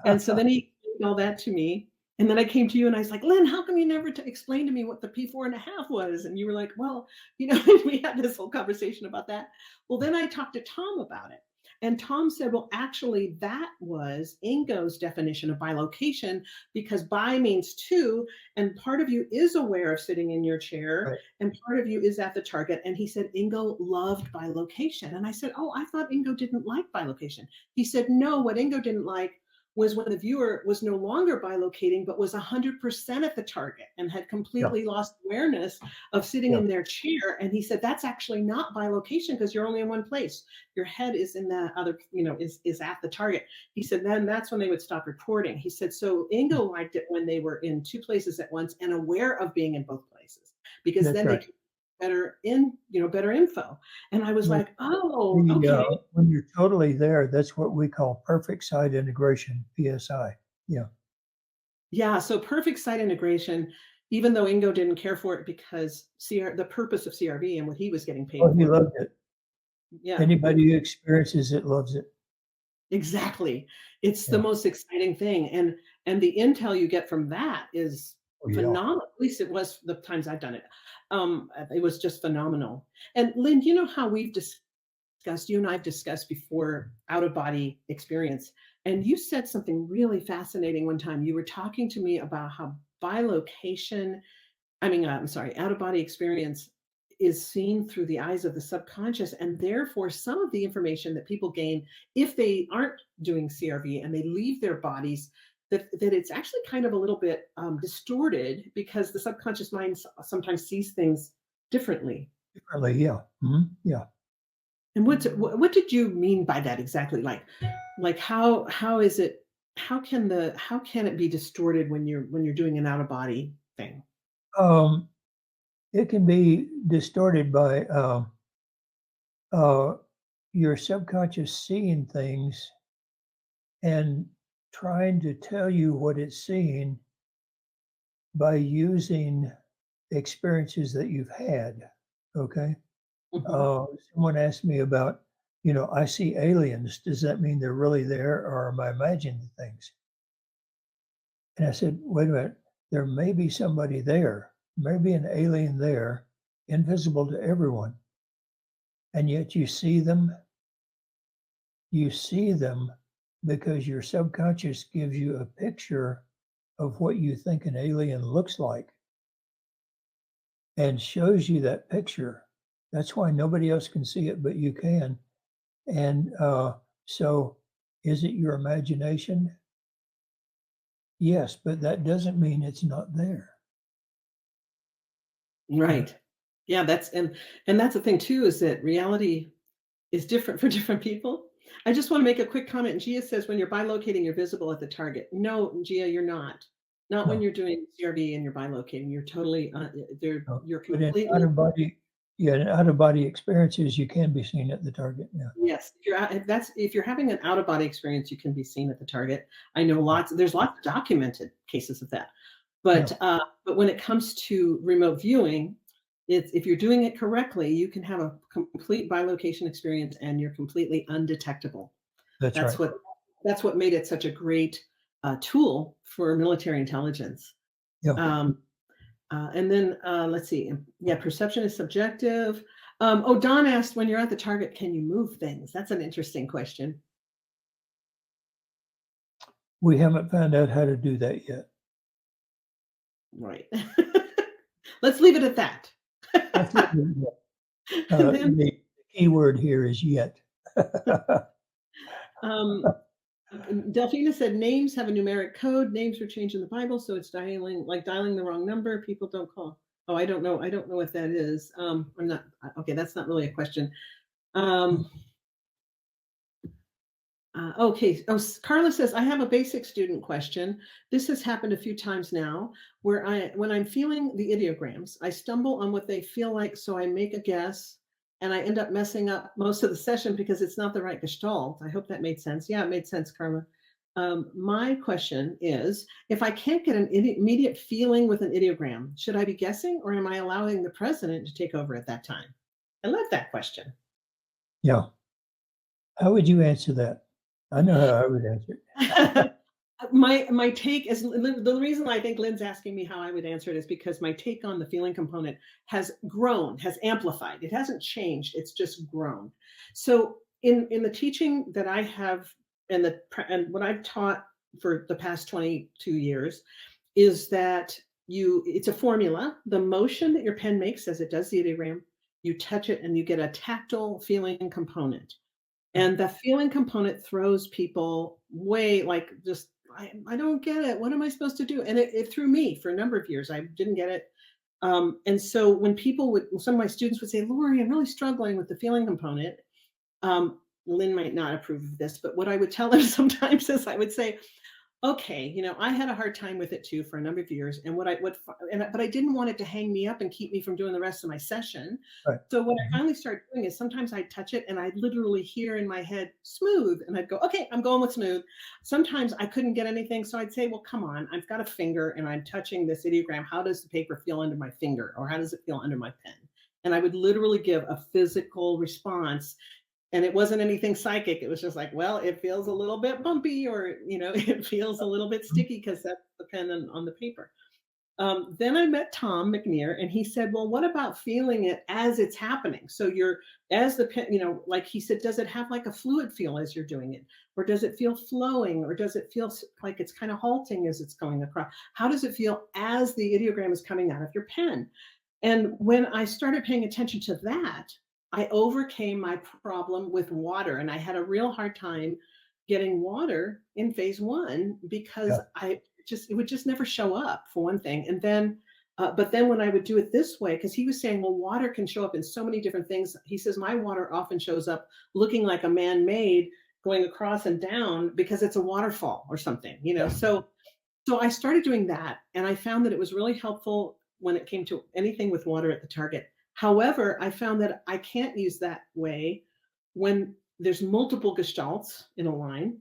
And so then he explained all that to me. And then I came to you and I was like, Lynn, how come you never explained to me what the P4.5 was? And you were like, well, we had this whole conversation about that. Well, then I talked to Tom about it. And Tom said, well, actually, that was Ingo's definition of bilocation, because bi means two, and part of you is aware of sitting in your chair, Right. and part of you is at the target. And he said, Ingo loved bilocation. And I said, oh, I thought Ingo didn't like bilocation. He said, no, what Ingo didn't like was when the viewer was no longer bilocating, but was 100% at the target and had Yeah. completely lost awareness of sitting Yeah. in their chair. And he said, that's actually not bilocation, because you're only in one place. Your head is in that other, is at the target. He said, then that's when they would stop reporting. He said, so Ingo liked it when they were in two places at once and aware of being in both places, because That's then they right. could better info. And I was Well, like, oh, okay. when you're totally there, that's what we call perfect site integration, PSI. Yeah. Yeah, so perfect site integration, even though Ingo didn't care for it, because the purpose of CRV and what he was getting paid Oh, he for. loved it. Yeah, Anybody who experiences it loves it. exactly. It's the Yeah. most exciting thing. And the intel you get from that is Oh, yeah. phenomenal. At least it was the times I've done it. It was just phenomenal. And Lynn, you know how you and I've discussed before out of body experience. And you said something really fascinating one time. You were talking to me about how bilocation, I'm sorry, out of body experience is seen through the eyes of the subconscious. And therefore, some of the information that people gain, if they aren't doing CRV and they leave their bodies, that it's actually kind of a little bit distorted, because the subconscious mind sometimes sees things differently. Differently. Yeah. Yeah. And what did you mean by that exactly? Like how is it, how can it be distorted when you're doing an out of body thing? Um, it can be distorted by uh, your subconscious seeing things and trying to tell you what it's seeing by using experiences that you've had. Okay. Mhm. Someone asked me about, I see aliens. Does that mean they're really there, or am I imagining things? And I said, wait a minute. There may be somebody there, maybe an alien there, invisible to everyone, and yet you see them. You see them because your subconscious gives you a picture of what you think an alien looks like and shows you that picture. That's why nobody else can see it, but you can. And so, is it your imagination? Yes, but that doesn't mean it's not there. Yeah. Right. Yeah, and that's the thing too, is that reality is different for different people. I just want to make a quick comment. Gia says when you're bilocating, you're visible at the target. No, Gia, you're not. Not when No, you're doing CRV and you're bilocating. You're totally no. you're But in out completely. of body, yeah, in out of body experiences, you can be seen at the target. Yeah. Yes, if you're having an out of body experience, you can be seen at the target. I know Yeah. there's lots of documented cases of that. Yeah. But when it comes to remote viewing, it's if you're doing it correctly, you can have a complete bilocation experience and you're completely undetectable. That's That's right. what that's what made it such a great tool for military intelligence. Yeah. Um, and then let's see. Yeah, perception is subjective. Oh, Don asked, when you're at the target, can you move things? That's an interesting question. We haven't found out how to do that yet. Right. Let's leave it at that. That's it. And then The key word here is yet. um, Delphina said names have a numeric code. Names were changed in the Bible, so it's dialing the wrong number. People don't call. Oh, I don't know. I don't know what that is. I'm not okay. That's not really a question. Um, okay. Oh, Carla says, I have a basic student question. This has happened a few times now, when I'm feeling the ideograms, I stumble on what they feel like, so I make a guess and I end up messing up most of the session because it's not the right gestalt. I hope that made sense. Yeah, it made sense, Karma. My question is, if I can't get an immediate feeling with an ideogram, should I be guessing or am I allowing the president to take over at that time? I love that question. Yeah. How would you answer that? I know how I would answer it. My take is the reason I think Lynn's asking me how I would answer it is because my take on the feeling component has grown, has amplified. It hasn't changed, it's just grown. So in the teaching that I have and what I've taught for the past 22 years is that it's a formula. The motion that your pen makes as it does the ideogram, you touch it and you get a tactile feeling component. And the feeling component throws people way like just, I don't get it. What am I supposed to do? And it threw me for a number of years. I didn't get it. And so when some of my students would say, Lori, I'm really struggling with the feeling component. Lynn might not approve of this, but what I would tell them sometimes is I would say, okay, I had a hard time with it too for a number of years. And but I didn't want it to hang me up and keep me from doing the rest of my session. Right. So what I finally started doing is sometimes I'd touch it and I'd literally hear in my head smooth and I'd go, okay, I'm going with smooth. Sometimes I couldn't get anything. So I'd say, well, come on, I've got a finger and I'm touching this ideogram. How does the paper feel under my finger? Or how does it feel under my pen? And I would literally give a physical response. And it wasn't anything psychic. It was just like, well, it feels a little bit bumpy or, it feels a little bit sticky because that's the pen on the paper. Then I met Tom McNear and he said, well, what about feeling it as it's happening? So as the pen, like he said, does it have like a fluid feel as you're doing it? Or does it feel flowing? Or does it feel like it's kind of halting as it's going across? How does it feel as the ideogram is coming out of your pen? And when I started paying attention to that, I overcame my problem with water. And I had a real hard time getting water in phase one because it would just never show up for one thing. And then, but then when I would do it this way, because he was saying, well, water can show up in so many different things. He says, my water often shows up looking like a man-made going across and down because it's a waterfall or something, So I started doing that. And I found that it was really helpful when it came to anything with water at the target. However, I found that I can't use that way when there's multiple gestalts in a line,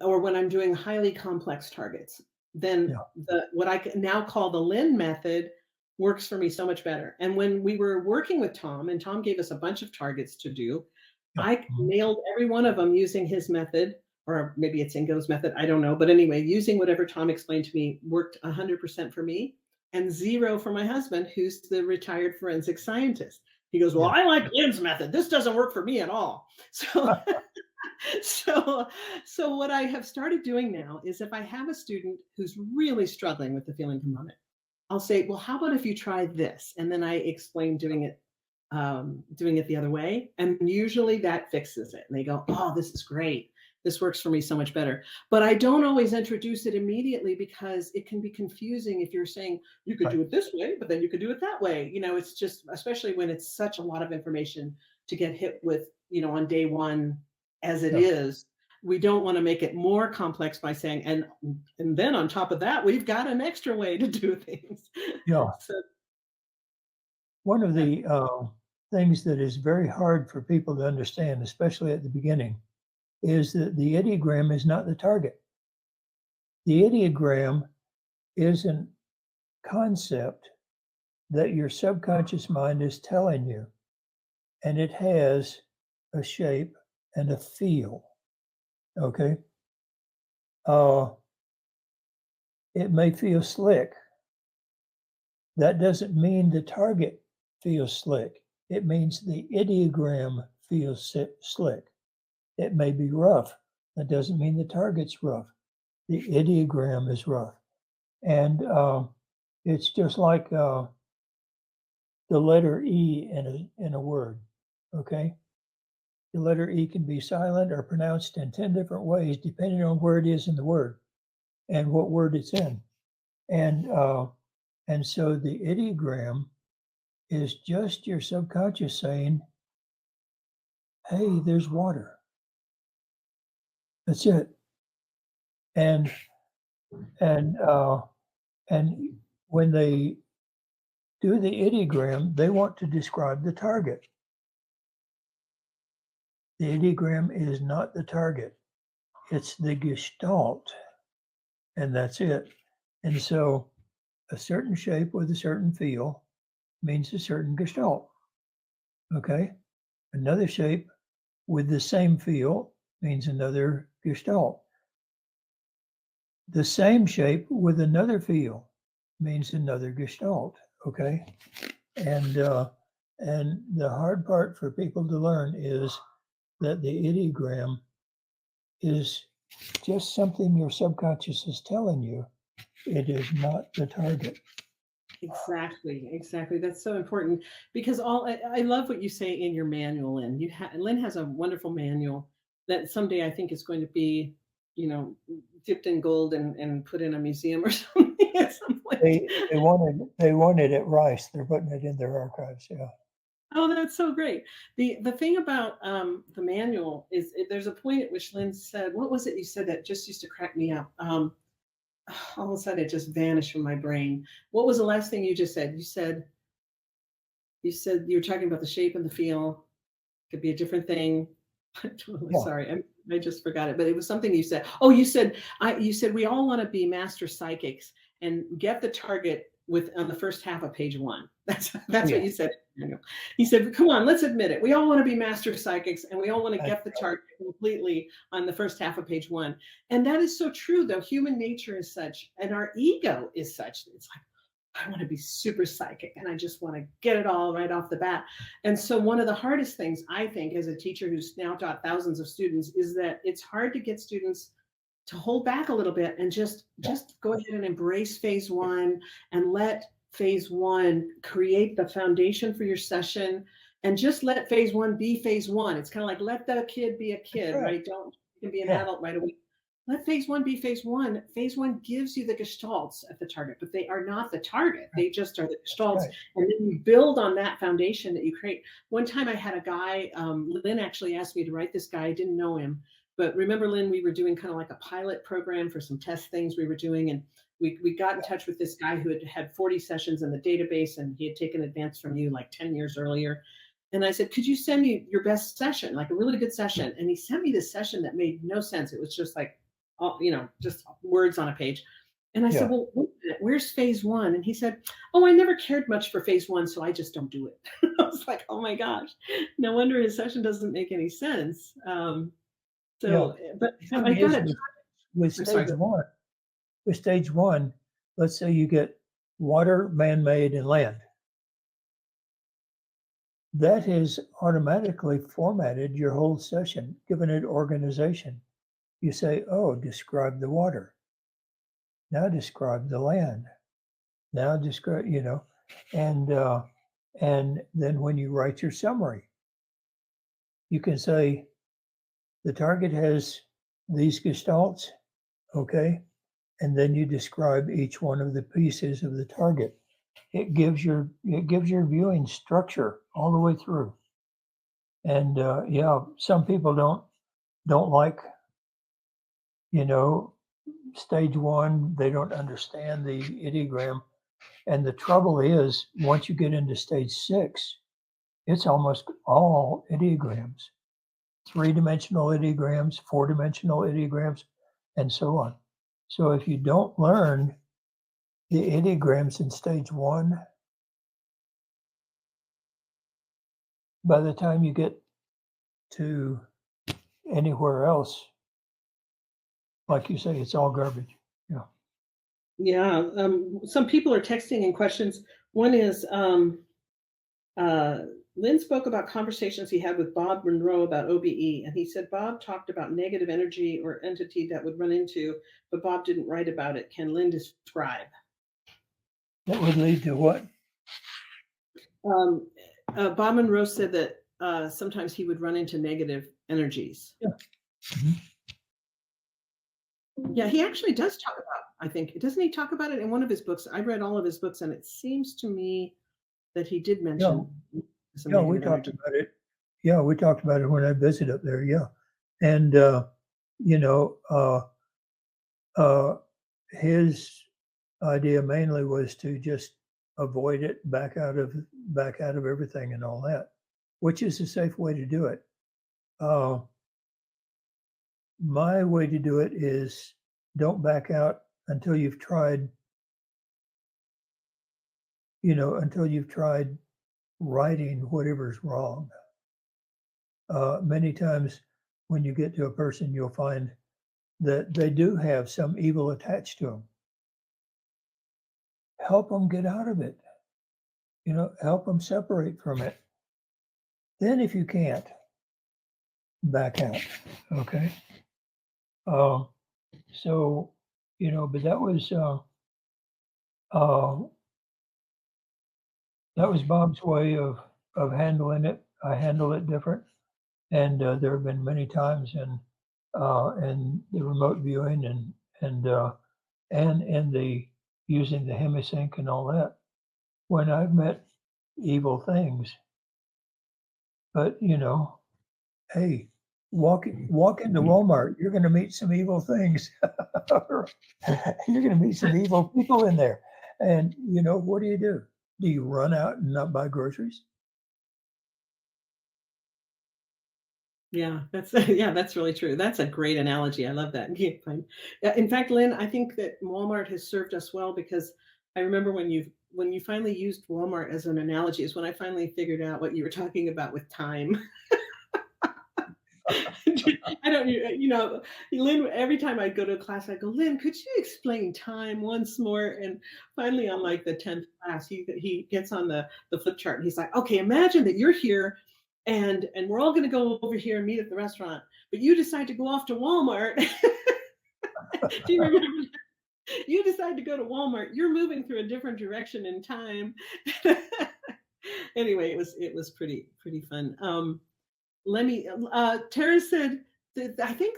or when I'm doing highly complex targets. Then what I can now call the Lynn method works for me so much better. And when we were working with Tom, and Tom gave us a bunch of targets to do, I nailed every one of them using his method, or maybe it's Ingo's method, I don't know. But anyway, using whatever Tom explained to me worked 100% for me. And 0 for my husband, who's the retired forensic scientist. He goes, well, I like Lynn's method. This doesn't work for me at all. So, so what I have started doing now is if I have a student who's really struggling with the feeling component, I'll say, well, how about if you try this? And then I explain doing it the other way. And usually that fixes it. And they go, oh, this is great. This works for me so much better. But I don't always introduce it immediately because it can be confusing if you're saying you could do it this way, but then you could do it that way. It's just, especially when it's such a lot of information to get hit with, on day one as it is. We don't want to make it more complex by saying, and then on top of that, we've got an extra way to do things. Yeah. So, one of the things that is very hard for people to understand, especially at the beginning, is that the ideogram is not the target. The ideogram is a concept that your subconscious mind is telling you, and it has a shape and a feel. Okay? It may feel slick. That doesn't mean the target feels slick. It means the ideogram feels slick. It may be rough. That doesn't mean the target's rough. The ideogram is rough. And it's just like the letter E in a word, okay? The letter E can be silent or pronounced in 10 different ways, depending on where it is in the word and what word it's in. And so the ideogram is just your subconscious saying, hey, there's water. That's it. And when they do the ideogram, they want to describe the target. The Enneagram is not the target. It's the gestalt, and that's it. And so a certain shape with a certain feel means a certain gestalt. Okay? Another shape with the same feel means another gestalt. The same shape with another feel means another gestalt. Okay? And the hard part for people to learn is that the Enneagram is just something your subconscious is telling you. It is not the target. Exactly. That's so important because I love what you say in your manual, Lynn. Lynn has a wonderful manual that someday I think is going to be, dipped in gold and put in a museum or something at some point. They wanted it Rice. They're putting it in their archives. Yeah. Oh, that's so great. The thing about the manual is there's a point at which Lynn said, what was it you said that just used to crack me up? All of a sudden it just vanished from my brain. What was the last thing you just said? You said you were talking about the shape and the feel. Could be a different thing. I'm totally Yeah. sorry. I just forgot it, but it was something you said. Oh, you said we all want to be master psychics and get the target on the first half of page 1. That's Yeah. what you said. He said, come on, let's admit it. We all want to be master psychics and we all want to That's get the target completely on the first half of page 1. And that is so true, though. Human nature is such, and our ego is such. It's like, I want to be super psychic and I just want to get it all right off the bat. And so one of the hardest things I think as a teacher who's now taught thousands of students is that it's hard to get students to hold back a little bit and just go ahead and embrace phase 1 and let phase 1 create the foundation for your session and just let phase 1 be phase 1. It's kind of like let the kid be a kid, right? Don't you can be an adult right away. Let phase 1 be phase 1. Phase 1 gives you the gestalts at the target, but they are not the target. They just are the gestalts. Right. And then you build on that foundation that you create. One time I had a guy, Lynn actually asked me to write this guy. I didn't know him. But remember, Lynn, we were doing kind of like a pilot program for some test things we were doing. And we got in touch with this guy who had 40 sessions in the database, and he had taken advance from you like 10 years earlier. And I said, could you send me your best session, like a really good session? And he sent me this session that made no sense. It was just like, just words on a page. And I said, well, where's phase 1? And he said, oh, I never cared much for phase 1, so I just don't do it. I was like, oh my gosh, no wonder his session doesn't make any sense. But I got it. With stage one, let's say you get water, man-made, and land. That has automatically formatted your whole session, given it organization. You say, oh, describe the water. Now describe the land. Now describe, and then when you write your summary, you can say, the target has these gestalts, okay? And then you describe each one of the pieces of the target. It gives your viewing structure all the way through. And some people don't like, stage 1. They don't understand the Enneagram. And the trouble is, once you get into stage 6, it's almost all Enneagrams. 3-dimensional Enneagrams, 4-dimensional Enneagrams, and so on. So if you don't learn the Enneagrams in stage 1, by the time you get to anywhere else, like you say, it's all garbage. Yeah. Yeah. Some people are texting in questions. One is, Lynn spoke about conversations he had with Bob Monroe about OBE, and he said Bob talked about negative energy or entity that would run into, but Bob didn't write about it. Can Lynn describe? That would lead to what? Bob Monroe said that sometimes he would run into negative energies. Yeah. Mm-hmm. Yeah, he actually does talk about, I think, doesn't he talk about it in one of his books? I've read all of his books, and it seems to me that he did mention. Yeah, we talked about it. Yeah, we talked about it when I visited up there. Yeah. And, his idea mainly was to just avoid it, back out of everything and all that, which is a safe way to do it. My way to do it is don't back out until you've tried, until you've tried righting whatever's wrong. Many times when you get to a person, you'll find that they do have some evil attached to them. Help them get out of it. Help them separate from it. Then if you can't, back out. Okay. So, but that was Bob's way of handling it. I handle it different, and there have been many times in the remote viewing and in the using the hemisync and all that when I've met evil things. But hey, walk into Walmart, you're going to meet some evil things. You're going to meet some evil people in there, and what do? Do you run out and not buy groceries? Yeah, that's that's really true. That's a great analogy. I love that. Yeah, fine. Yeah, in fact, Lynn, I think that Walmart has served us well because I remember when you finally used Walmart as an analogy is when I finally figured out what you were talking about with time. I don't, Lynn, every time I go to a class, I go, Lynn, could you explain time once more? And finally, on like the 10th class, he gets on the flip chart and he's like, okay, imagine that you're here and we're all going to go over here and meet at the restaurant, but you decide to go off to Walmart. Do you remember? You decide to go to Walmart. You're moving through a different direction in time. Anyway, it was pretty fun. Let me. Tara said that I think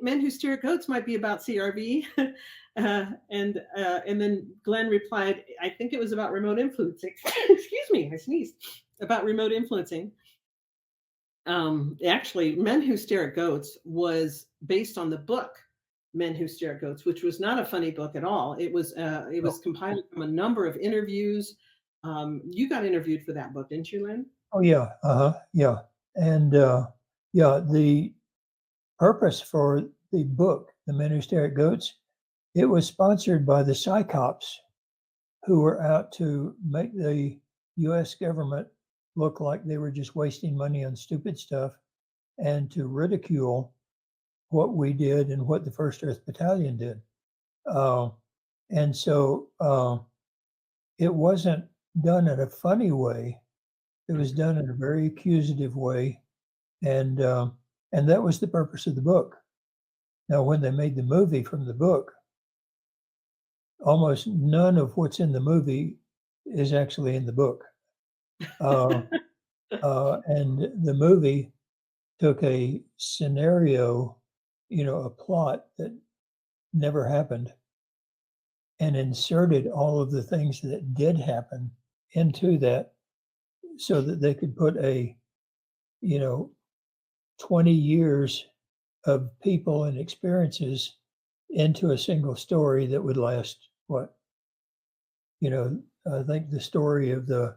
Men Who Stare at Goats might be about CRV, and then Glenn replied, I think it was about remote influencing. Excuse me, I sneezed. About remote influencing. Actually, Men Who Stare at Goats was based on the book Men Who Stare at Goats, which was not a funny book at all. It was compiled from a number of interviews. You got interviewed for that book, didn't you, Lynn? Oh yeah, yeah. And the purpose for the book, The Men Who Stare at Goats, it was sponsored by the psychops who were out to make the U.S. government look like they were just wasting money on stupid stuff and to ridicule what we did and what the 1st Earth Battalion did. And so it wasn't done in a funny way. It was done in a very accusative way, and that was the purpose of the book. Now, when they made the movie from the book, almost none of what's in the movie is actually in the book. And the movie took a scenario, a plot that never happened, and inserted all of the things that did happen into that so that they could put 20 years of people and experiences into a single story that would last I think the story of the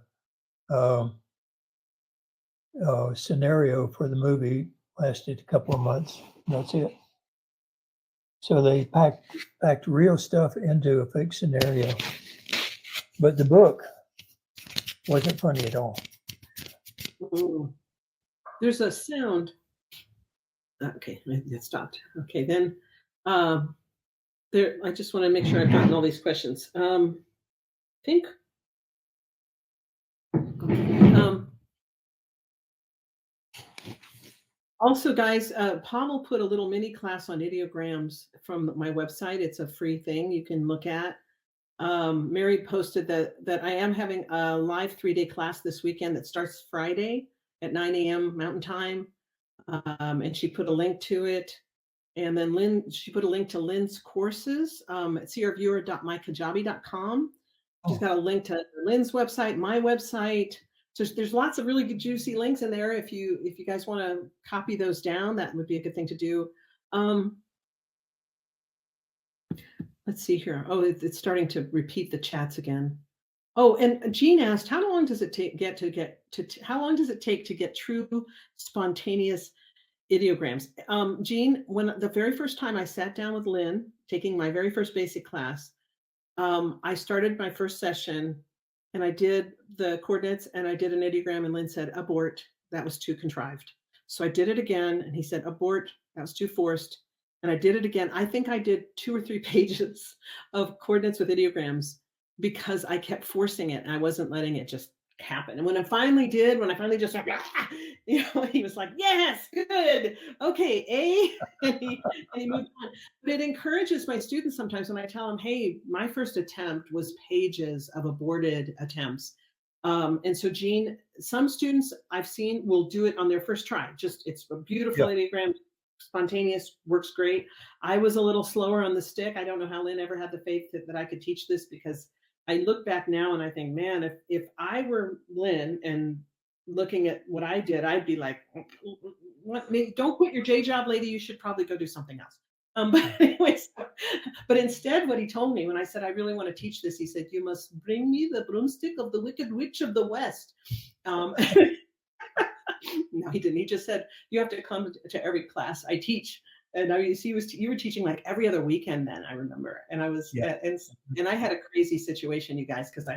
scenario for the movie lasted a couple of months. That's it. So they packed real stuff into a fake scenario. But the book wasn't funny at all. Ooh. There's a sound. Okay, it stopped. Okay, then I just want to make sure I've gotten all these questions. Think. Also, guys, Paul will put a little mini class on ideograms from my website. It's a free thing you can look at. Mary posted that I am having a live 3-day class this weekend that starts Friday at 9 a.m. Mountain Time. And she put a link to it. And then she put a link to Lynn's courses at crviewer.mykajabi.com. She's got a link to Lynn's website, my website. So there's lots of really good juicy links in there. If you guys want to copy those down, that would be a good thing to do. Let's see here. Oh, it's starting to repeat the chats again. Oh, and Jean asked, how long does it take to get true, spontaneous Ideograms. Jean, when the very first time I sat down with Lynn, taking my very first basic class, I started my first session and I did the coordinates and I did an Enneagram, and Lynn said, abort. That was too contrived. So I did it again and he said, abort. That was too forced. And I did it again. I think I did 2 or 3 pages of coordinates with ideograms because I kept forcing it and I wasn't letting it just happen. And when I finally did, when I finally just went, he was like, yes, good. Okay, A. And he moved on. But it encourages my students sometimes when I tell them, hey, my first attempt was pages of aborted attempts. And so, Jean, some students I've seen will do it on their first try. Just, it's a beautiful Yeah. Enneagram, spontaneous, works great. I was a little slower on the stick. I don't know how Lynn ever had the faith that I could teach this, because I look back now and I think, man, if I were Lynn and looking at what I did, I'd be like, what, don't quit your day job, lady. You should probably go do something else. But anyways, but instead, what he told me when I said, I really want to teach this, he said, you must bring me the broomstick of the wicked witch of the West. No, he didn't. He just said, you have to come to every class I teach. And I see, you were teaching like every other weekend then, I remember. And I was, Yeah. and I had a crazy situation, you guys, because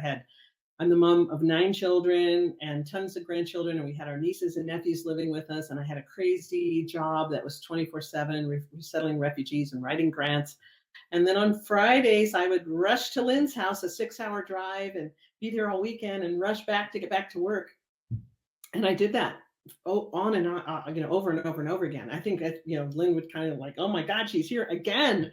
I'm the mom of 9 children and tons of grandchildren, and we had our nieces and nephews living with us, and I had a crazy job that was 24/7, resettling refugees and writing grants. And then on Fridays, I would rush to Lynn's house, a 6-hour drive, and be there all weekend and rush back to get back to work. And I did that on and on, over and over and over again. I think that, Lynn would kind of like, oh my God, she's here again.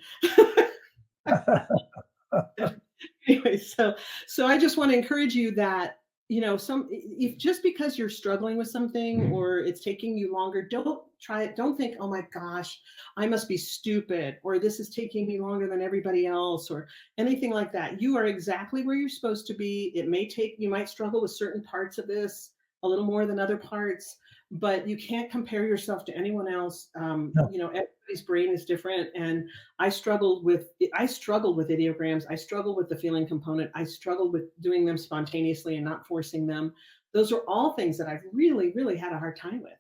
Anyway, so I just want to encourage you that, if just because you're struggling with something or it's taking you longer, don't try it. Don't think, oh my gosh, I must be stupid, or this is taking me longer than everybody else, or anything like that. You are exactly where you're supposed to be. You might struggle with certain parts of this a little more than other parts, but you can't compare yourself to anyone else. No. Everybody's brain is different. And I struggled with ideograms. I struggled with the feeling component. I struggled with doing them spontaneously and not forcing them. Those are all things that I've really, really had a hard time with.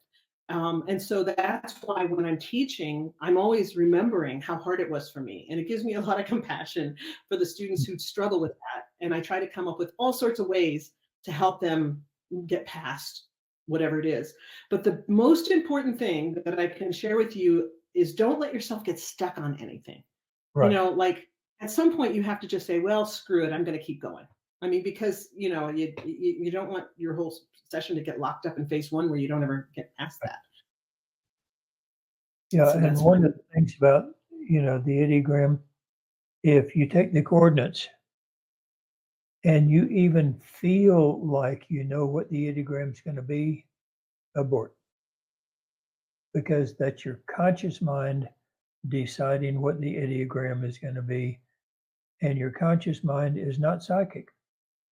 And so that's why when I'm teaching, I'm always remembering how hard it was for me. And it gives me a lot of compassion for the students who struggle with that. And I try to come up with all sorts of ways to help them get past whatever it is. But the most important thing that I can share with you is don't let yourself get stuck on anything. Right. Like at some point you have to just say, well, screw it, I'm going to keep going. I mean, because you don't want your whole session to get locked up in phase 1 where you don't ever get past that. Yeah, So and one of the things about, the Enneagram, if you take the coordinates and you even feel like you know what the Enneagram is going to be, abort. Because that's your conscious mind deciding what the Enneagram is going to be. And your conscious mind is not psychic.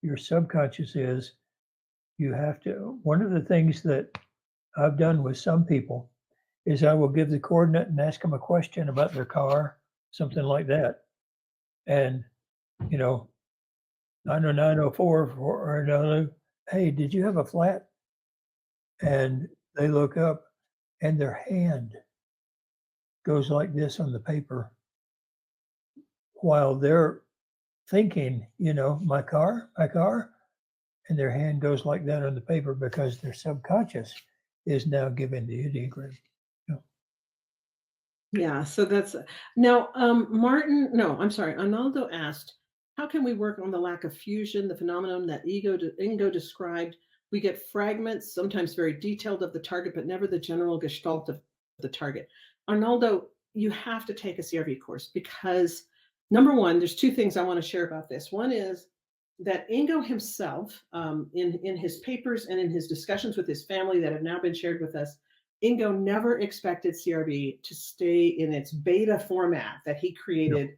Your subconscious is. One of the things that I've done with some people is I will give the coordinate and ask them a question about their car, something like that. And, 90904 or another, hey, did you have a flat? And they look up and their hand goes like this on the paper while they're thinking, my car, and their hand goes like that on the paper because their subconscious is now given the Enneagram. Yeah, so that's now Arnaldo asked, how can we work on the lack of fusion, the phenomenon that Ingo described? We get fragments, sometimes very detailed, of the target, but never the general gestalt of the target. Arnaldo, you have to take a CRV course because number one, there's 2 things I want to share about this. One is that Ingo himself, in his papers and in his discussions with his family that have now been shared with us, Ingo never expected CRV to stay in its beta format that he created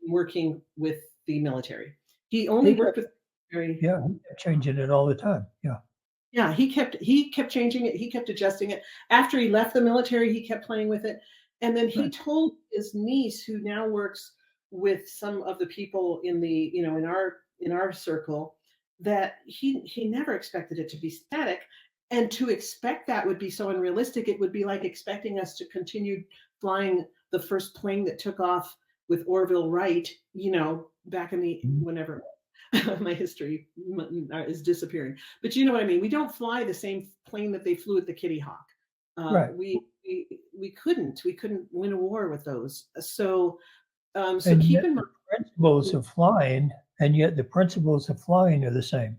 working with the military. He only worked with the military. Yeah, he kept changing it all the time. Yeah. Yeah, he kept changing it. He kept adjusting it. After he left the military, he kept playing with it. And then he told his niece, who now works with some of the people in the, in our circle, that he never expected it to be static. And to expect that would be so unrealistic. It would be like expecting us to continue flying the first plane that took off with Orville Wright, back in the Mhm. whenever my history is disappearing. But you know what I mean? We don't fly the same plane that they flew at the Kitty Hawk. Right. We couldn't win a war with those. So And keep yet in the principles of flying, are the same.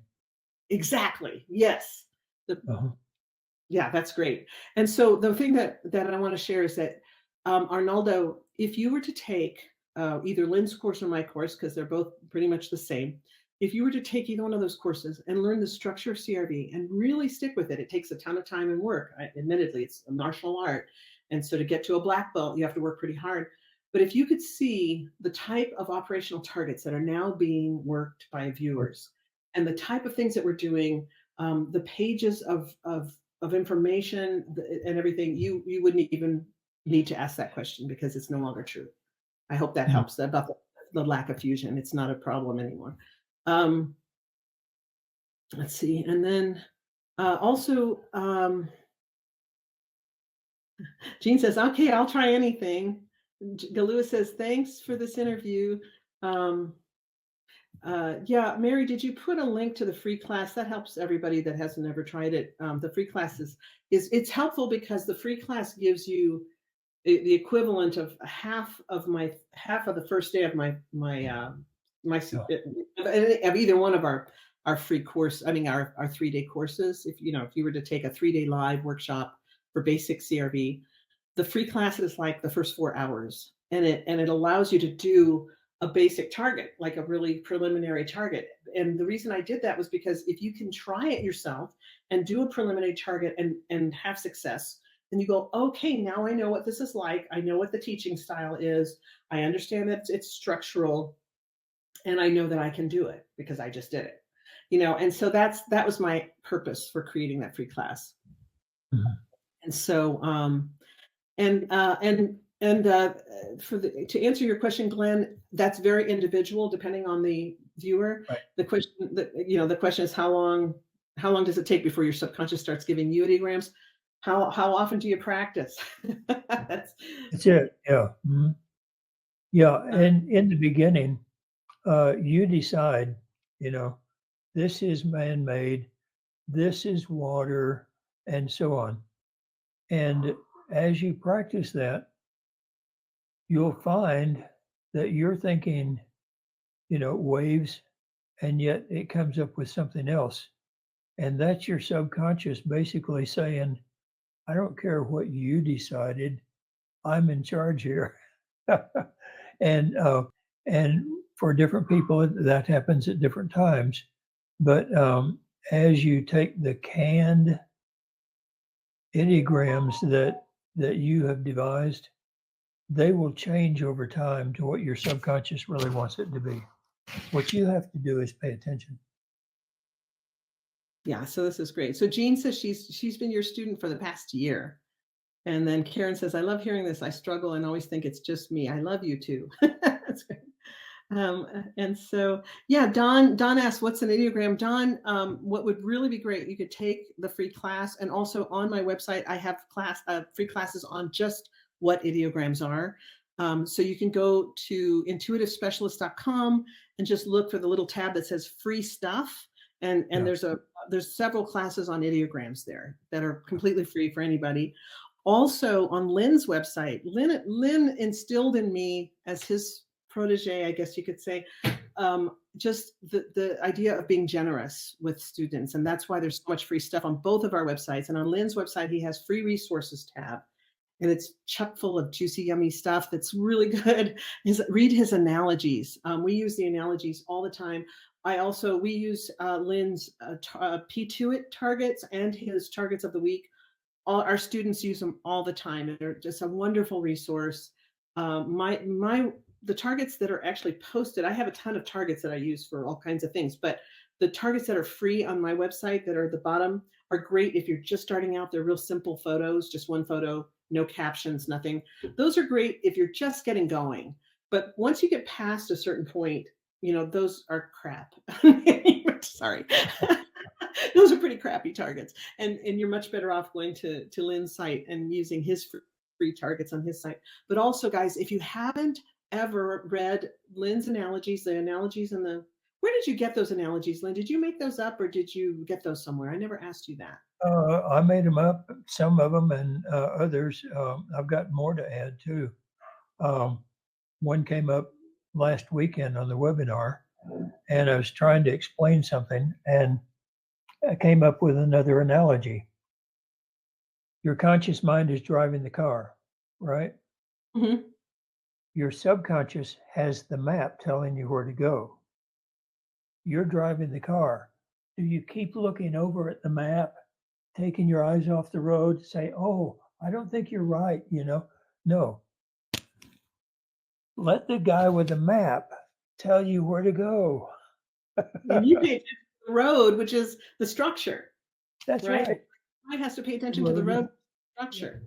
exactly. Yes. The, Uh-huh. Yeah, that's great. And so the thing that I want to share is that, Arnaldo, if you were to take either Lynn's course or my course, because they're both pretty much the same, if you were to take either one of those courses and learn the structure of CRV and really stick with it, it takes a ton of time and work. Admittedly, it's a martial art. And so to get to a black belt, you have to work pretty hard. But if you could see the type of operational targets that are now being worked by viewers and the type of things that we're doing, the pages of information and everything, you wouldn't even need to ask that question because it's no longer true. I hope that Mhm. helps about the lack of fusion. It's not a problem anymore. Um, let's see. And then also, Jean says, okay, I'll try anything. Galua says, thanks for this interview. Um, yeah, Mary, did you put a link to the free class? That helps everybody that hasn't ever tried it. The free class is it's helpful because the free class gives you the equivalent of half of the first day of my Yeah. of either one of our free course. I mean our 3-day courses. If you were to take a 3-day live workshop for basic CRV, the free class is like the first 4 hours, and it allows you to do a basic target, like a really preliminary target. And the reason I did that was because if you can try it yourself and do a preliminary target and have success, then you go, okay, now I know what this is like. I know what the teaching style is. I understand that it's structural, and I know that I can do it because I just did it. And so that was my purpose for creating that free class. Mhm. And so and to answer your question, Glenn, that's very individual depending on the viewer. Right. The question is how long does it take before your subconscious starts giving you ideograms? How often do you practice? That's That's it. Yeah. Mhm. Yeah. uh, And in the beginning, you decide, you know, this is man-made, this is water, and so on. And as you practice that, you'll find that you're thinking, waves, and yet it comes up with something else. And that's your subconscious basically saying, I don't care what you decided, I'm in charge here. and and for different people, that happens at different times. But as you take the canned enneagrams that you have devised, they will change over time to what your subconscious really wants it to be. What you have to do is pay attention. yeah. So this is great. So Jean says she's been your student for the past year. And then Karen says, I love hearing this. I struggle and always think it's just me. I love you too. That's great. And so, yeah, Don asked, what's an Enneagram? Don, what would really be great, you could take the free class, and also on my website, I have free classes on just what Enneagrams are. So you can go to intuitivespecialist.com and just look for the little tab that says free stuff. And Yeah. there's several classes on Enneagrams there that are completely free for anybody. Also on Lynn's website, Lynn instilled in me as his protege, I guess you could say, just the idea of being generous with students. And that's why there's so much free stuff on both of our websites. And on Lynn's website, he has free resources tab. And it's chock full of juicy, yummy stuff that's really good. Read his analogies. We use the analogies all the time. We use Lynn's P2IT targets and his targets of the week. All our students use them all the time, and they're just a wonderful resource. The targets that are actually posted, I have a ton of targets that I use for all kinds of things, but the targets that are free on my website that are at the bottom are great if you're just starting out. They're real simple photos, just one photo, no captions, nothing. Those are great if you're just getting going. But once you get past a certain point, those are crap. Sorry. Those are pretty crappy targets. And you're much better off going to Lynn's site and using his free targets on his site. But also, guys, if you haven't ever read Lynn's analogies, the analogies and the where did you get those analogies, Lynn? Did you make those up or did you get those somewhere? I never asked you that. I made them up, some of them, and others. I've got more to add too. One came up last weekend on the webinar, and I was trying to explain something, and I came up with another analogy. Your conscious mind is driving the car, right? Mm-hmm. Your subconscious has the map telling you where to go. You're driving the car. Do you keep looking over at the map, taking your eyes off the road, say, oh, I don't think you're right, No. Let the guy with the map tell you where to go. And you pay attention to the road, which is the structure. That's right. It has to pay attention to the road structure.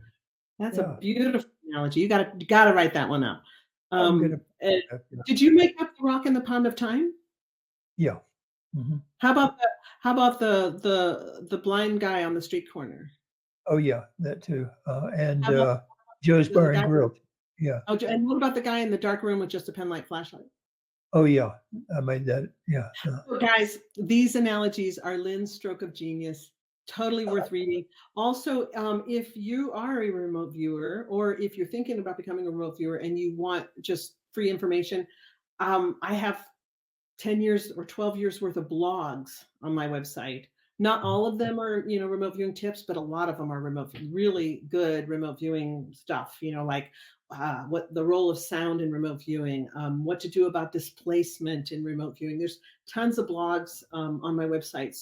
That's Yeah. a beautiful analogy. You gotta write that one up. Did you make up the rock in the pond of time? Yeah. Mm-hmm. How about the blind guy on the street corner? Oh yeah, that too. And Joe's Bar and Grill. Yeah. Oh, and what about the guy in the dark room with just a pen light flashlight? Oh yeah, I made that. Yeah. So guys, these analogies are Lynn's stroke of genius. Totally worth reading. Also, if you are a remote viewer, or if you're thinking about becoming a remote viewer and you want just free information, I have 10 years or 12 years worth of blogs on my website. Not all of them are, remote viewing tips, but a lot of them are really good remote viewing stuff, like what the role of sound in remote viewing, what to do about displacement in remote viewing. There's tons of blogs on my website.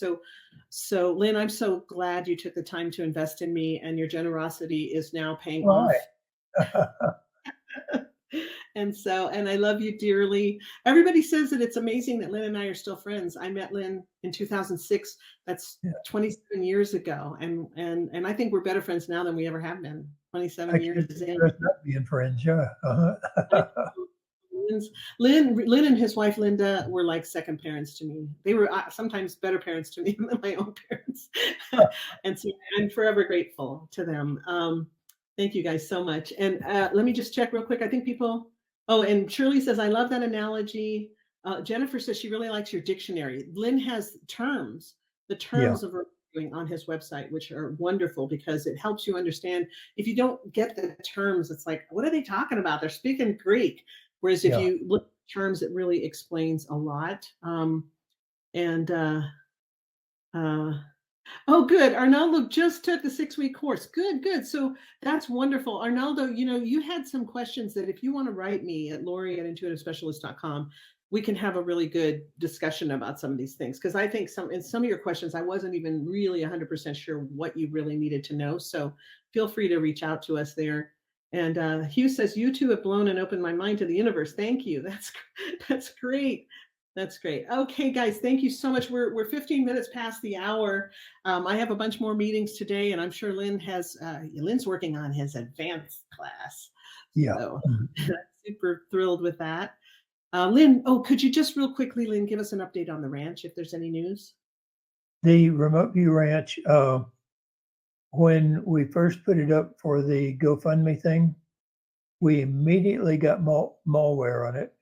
So Lynn, I'm so glad you took the time to invest in me, and your generosity is now paying off. And I love you dearly. Everybody says that it's amazing that Lynn and I are still friends. I met Lynn in 2006. That's 27 years ago. And I think we're better friends now than we ever have been. 27 years in. Not being friends, yeah. Lynn and his wife Linda were like second parents to me. They were sometimes better parents to me than my own parents. And so I'm forever grateful to them. Thank you guys so much. And let me just check real quick. I think people, and Shirley says, I love that analogy. Jennifer says she really likes your dictionary. Lynn has the terms of reviewing on his website, which are wonderful because it helps you understand. If you don't get the terms, it's like, what are they talking about? They're speaking Greek. Whereas if you look at terms, it really explains a lot. Oh, good. Arnaldo just took the 6-week course. Good. So that's wonderful. Arnaldo, you had some questions that if you want to write me at Lori@intuitivespecialist.com, we can have a really good discussion about some of these things. Because I think in some of your questions, I wasn't even really 100% sure what you really needed to know. So feel free to reach out to us there. And Hugh says, you two have blown and opened my mind to the universe. Thank you. That's great. That's great. Okay, guys, thank you so much. We're 15 minutes past the hour. I have a bunch more meetings today, and I'm sure Lynn's working on his advanced class. Yeah. So super thrilled with that. Lynn, could you just real quickly, Lynn, give us an update on the ranch if there's any news? The Remote View Ranch, when we first put it up for the GoFundMe thing, we immediately got malware on it.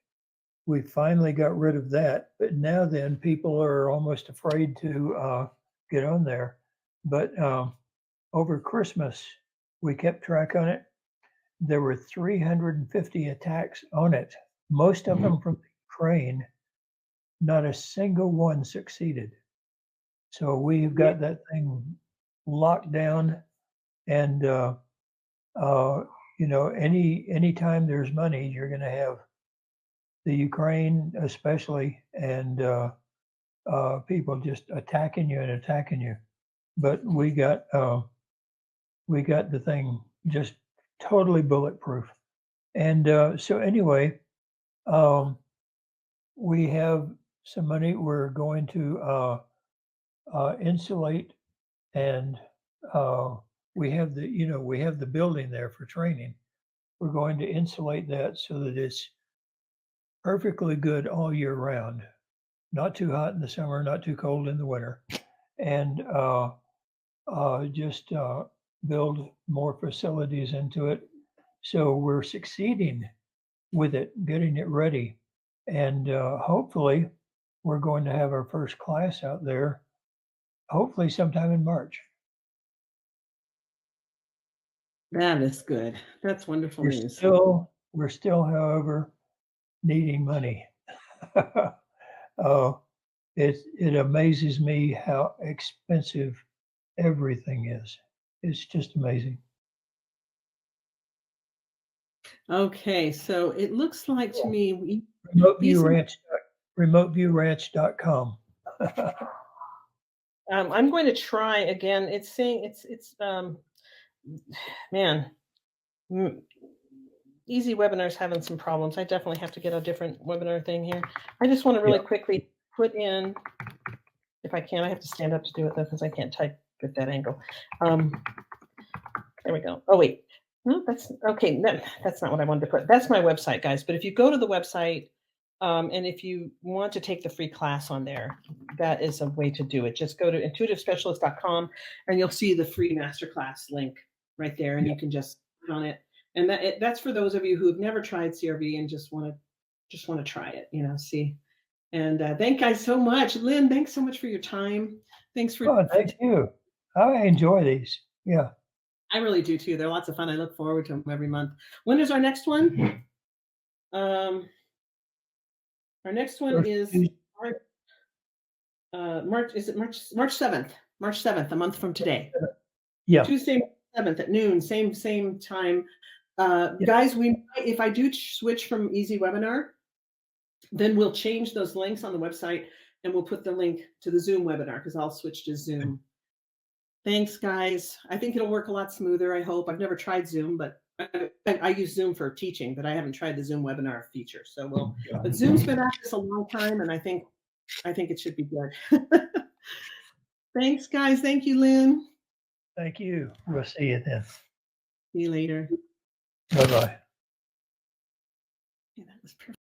We finally got rid of that, but now then people are almost afraid to get on there. But over Christmas, we kept track on it. There were 350 attacks on it, most of them from Ukraine. Not a single one succeeded. So we've got that thing locked down, and anytime there's money, you're going to have the Ukraine especially, and people just attacking you. But we got the thing just totally bulletproof. And so anyway, we have some money. We're going to insulate, and we have the building there for training. We're going to insulate that so that it's perfectly good all year round. Not too hot in the summer, not too cold in the winter. and just build more facilities into it. So we're succeeding with it, getting it ready. And hopefully we're going to have our first class out there, hopefully sometime in March. That is good. That's wonderful news. We're still, however, needing money. It amazes me how expensive everything is. It's just amazing. Okay, so it looks like to me remoteviewranch.com. I'm going to try again. It's saying it's man, Easy Webinar's having some problems. I definitely have to get a different webinar thing here. I just want to really quickly put in, if I can, I have to stand up to do it though, because I can't type at that angle. There we go. Oh wait, no, that's okay. No, that's not what I wanted to put. That's my website, guys. But if you go to the website, and if you want to take the free class on there, that is a way to do it. Just go to intuitivespecialist.com and you'll see the free masterclass link right there, and you can just click on it. And that's for those of you who have never tried CRV and just want to try it, see. And thank you guys so much. Lynn, thanks so much for your time. Thanks for. Thank you. I enjoy these. Yeah. I really do too. They're lots of fun. I look forward to them every month. When is our next one? Our next one is March. Is it March 7th? March 7th, a month from today. Yeah. Tuesday, 7th at noon. Same time. Guys, if I do switch from Easy Webinar, then we'll change those links on the website and we'll put the link to the Zoom webinar because I'll switch to Zoom. Thanks, guys. I think it'll work a lot smoother, I hope. I've never tried Zoom, but I use Zoom for teaching, but I haven't tried the Zoom webinar feature. So but Zoom's been at this a long time, and I think it should be good. Thanks, guys. Thank you, Lynn. Thank you. We'll see you then. See you later. Bye-bye. Yeah, that was perfect.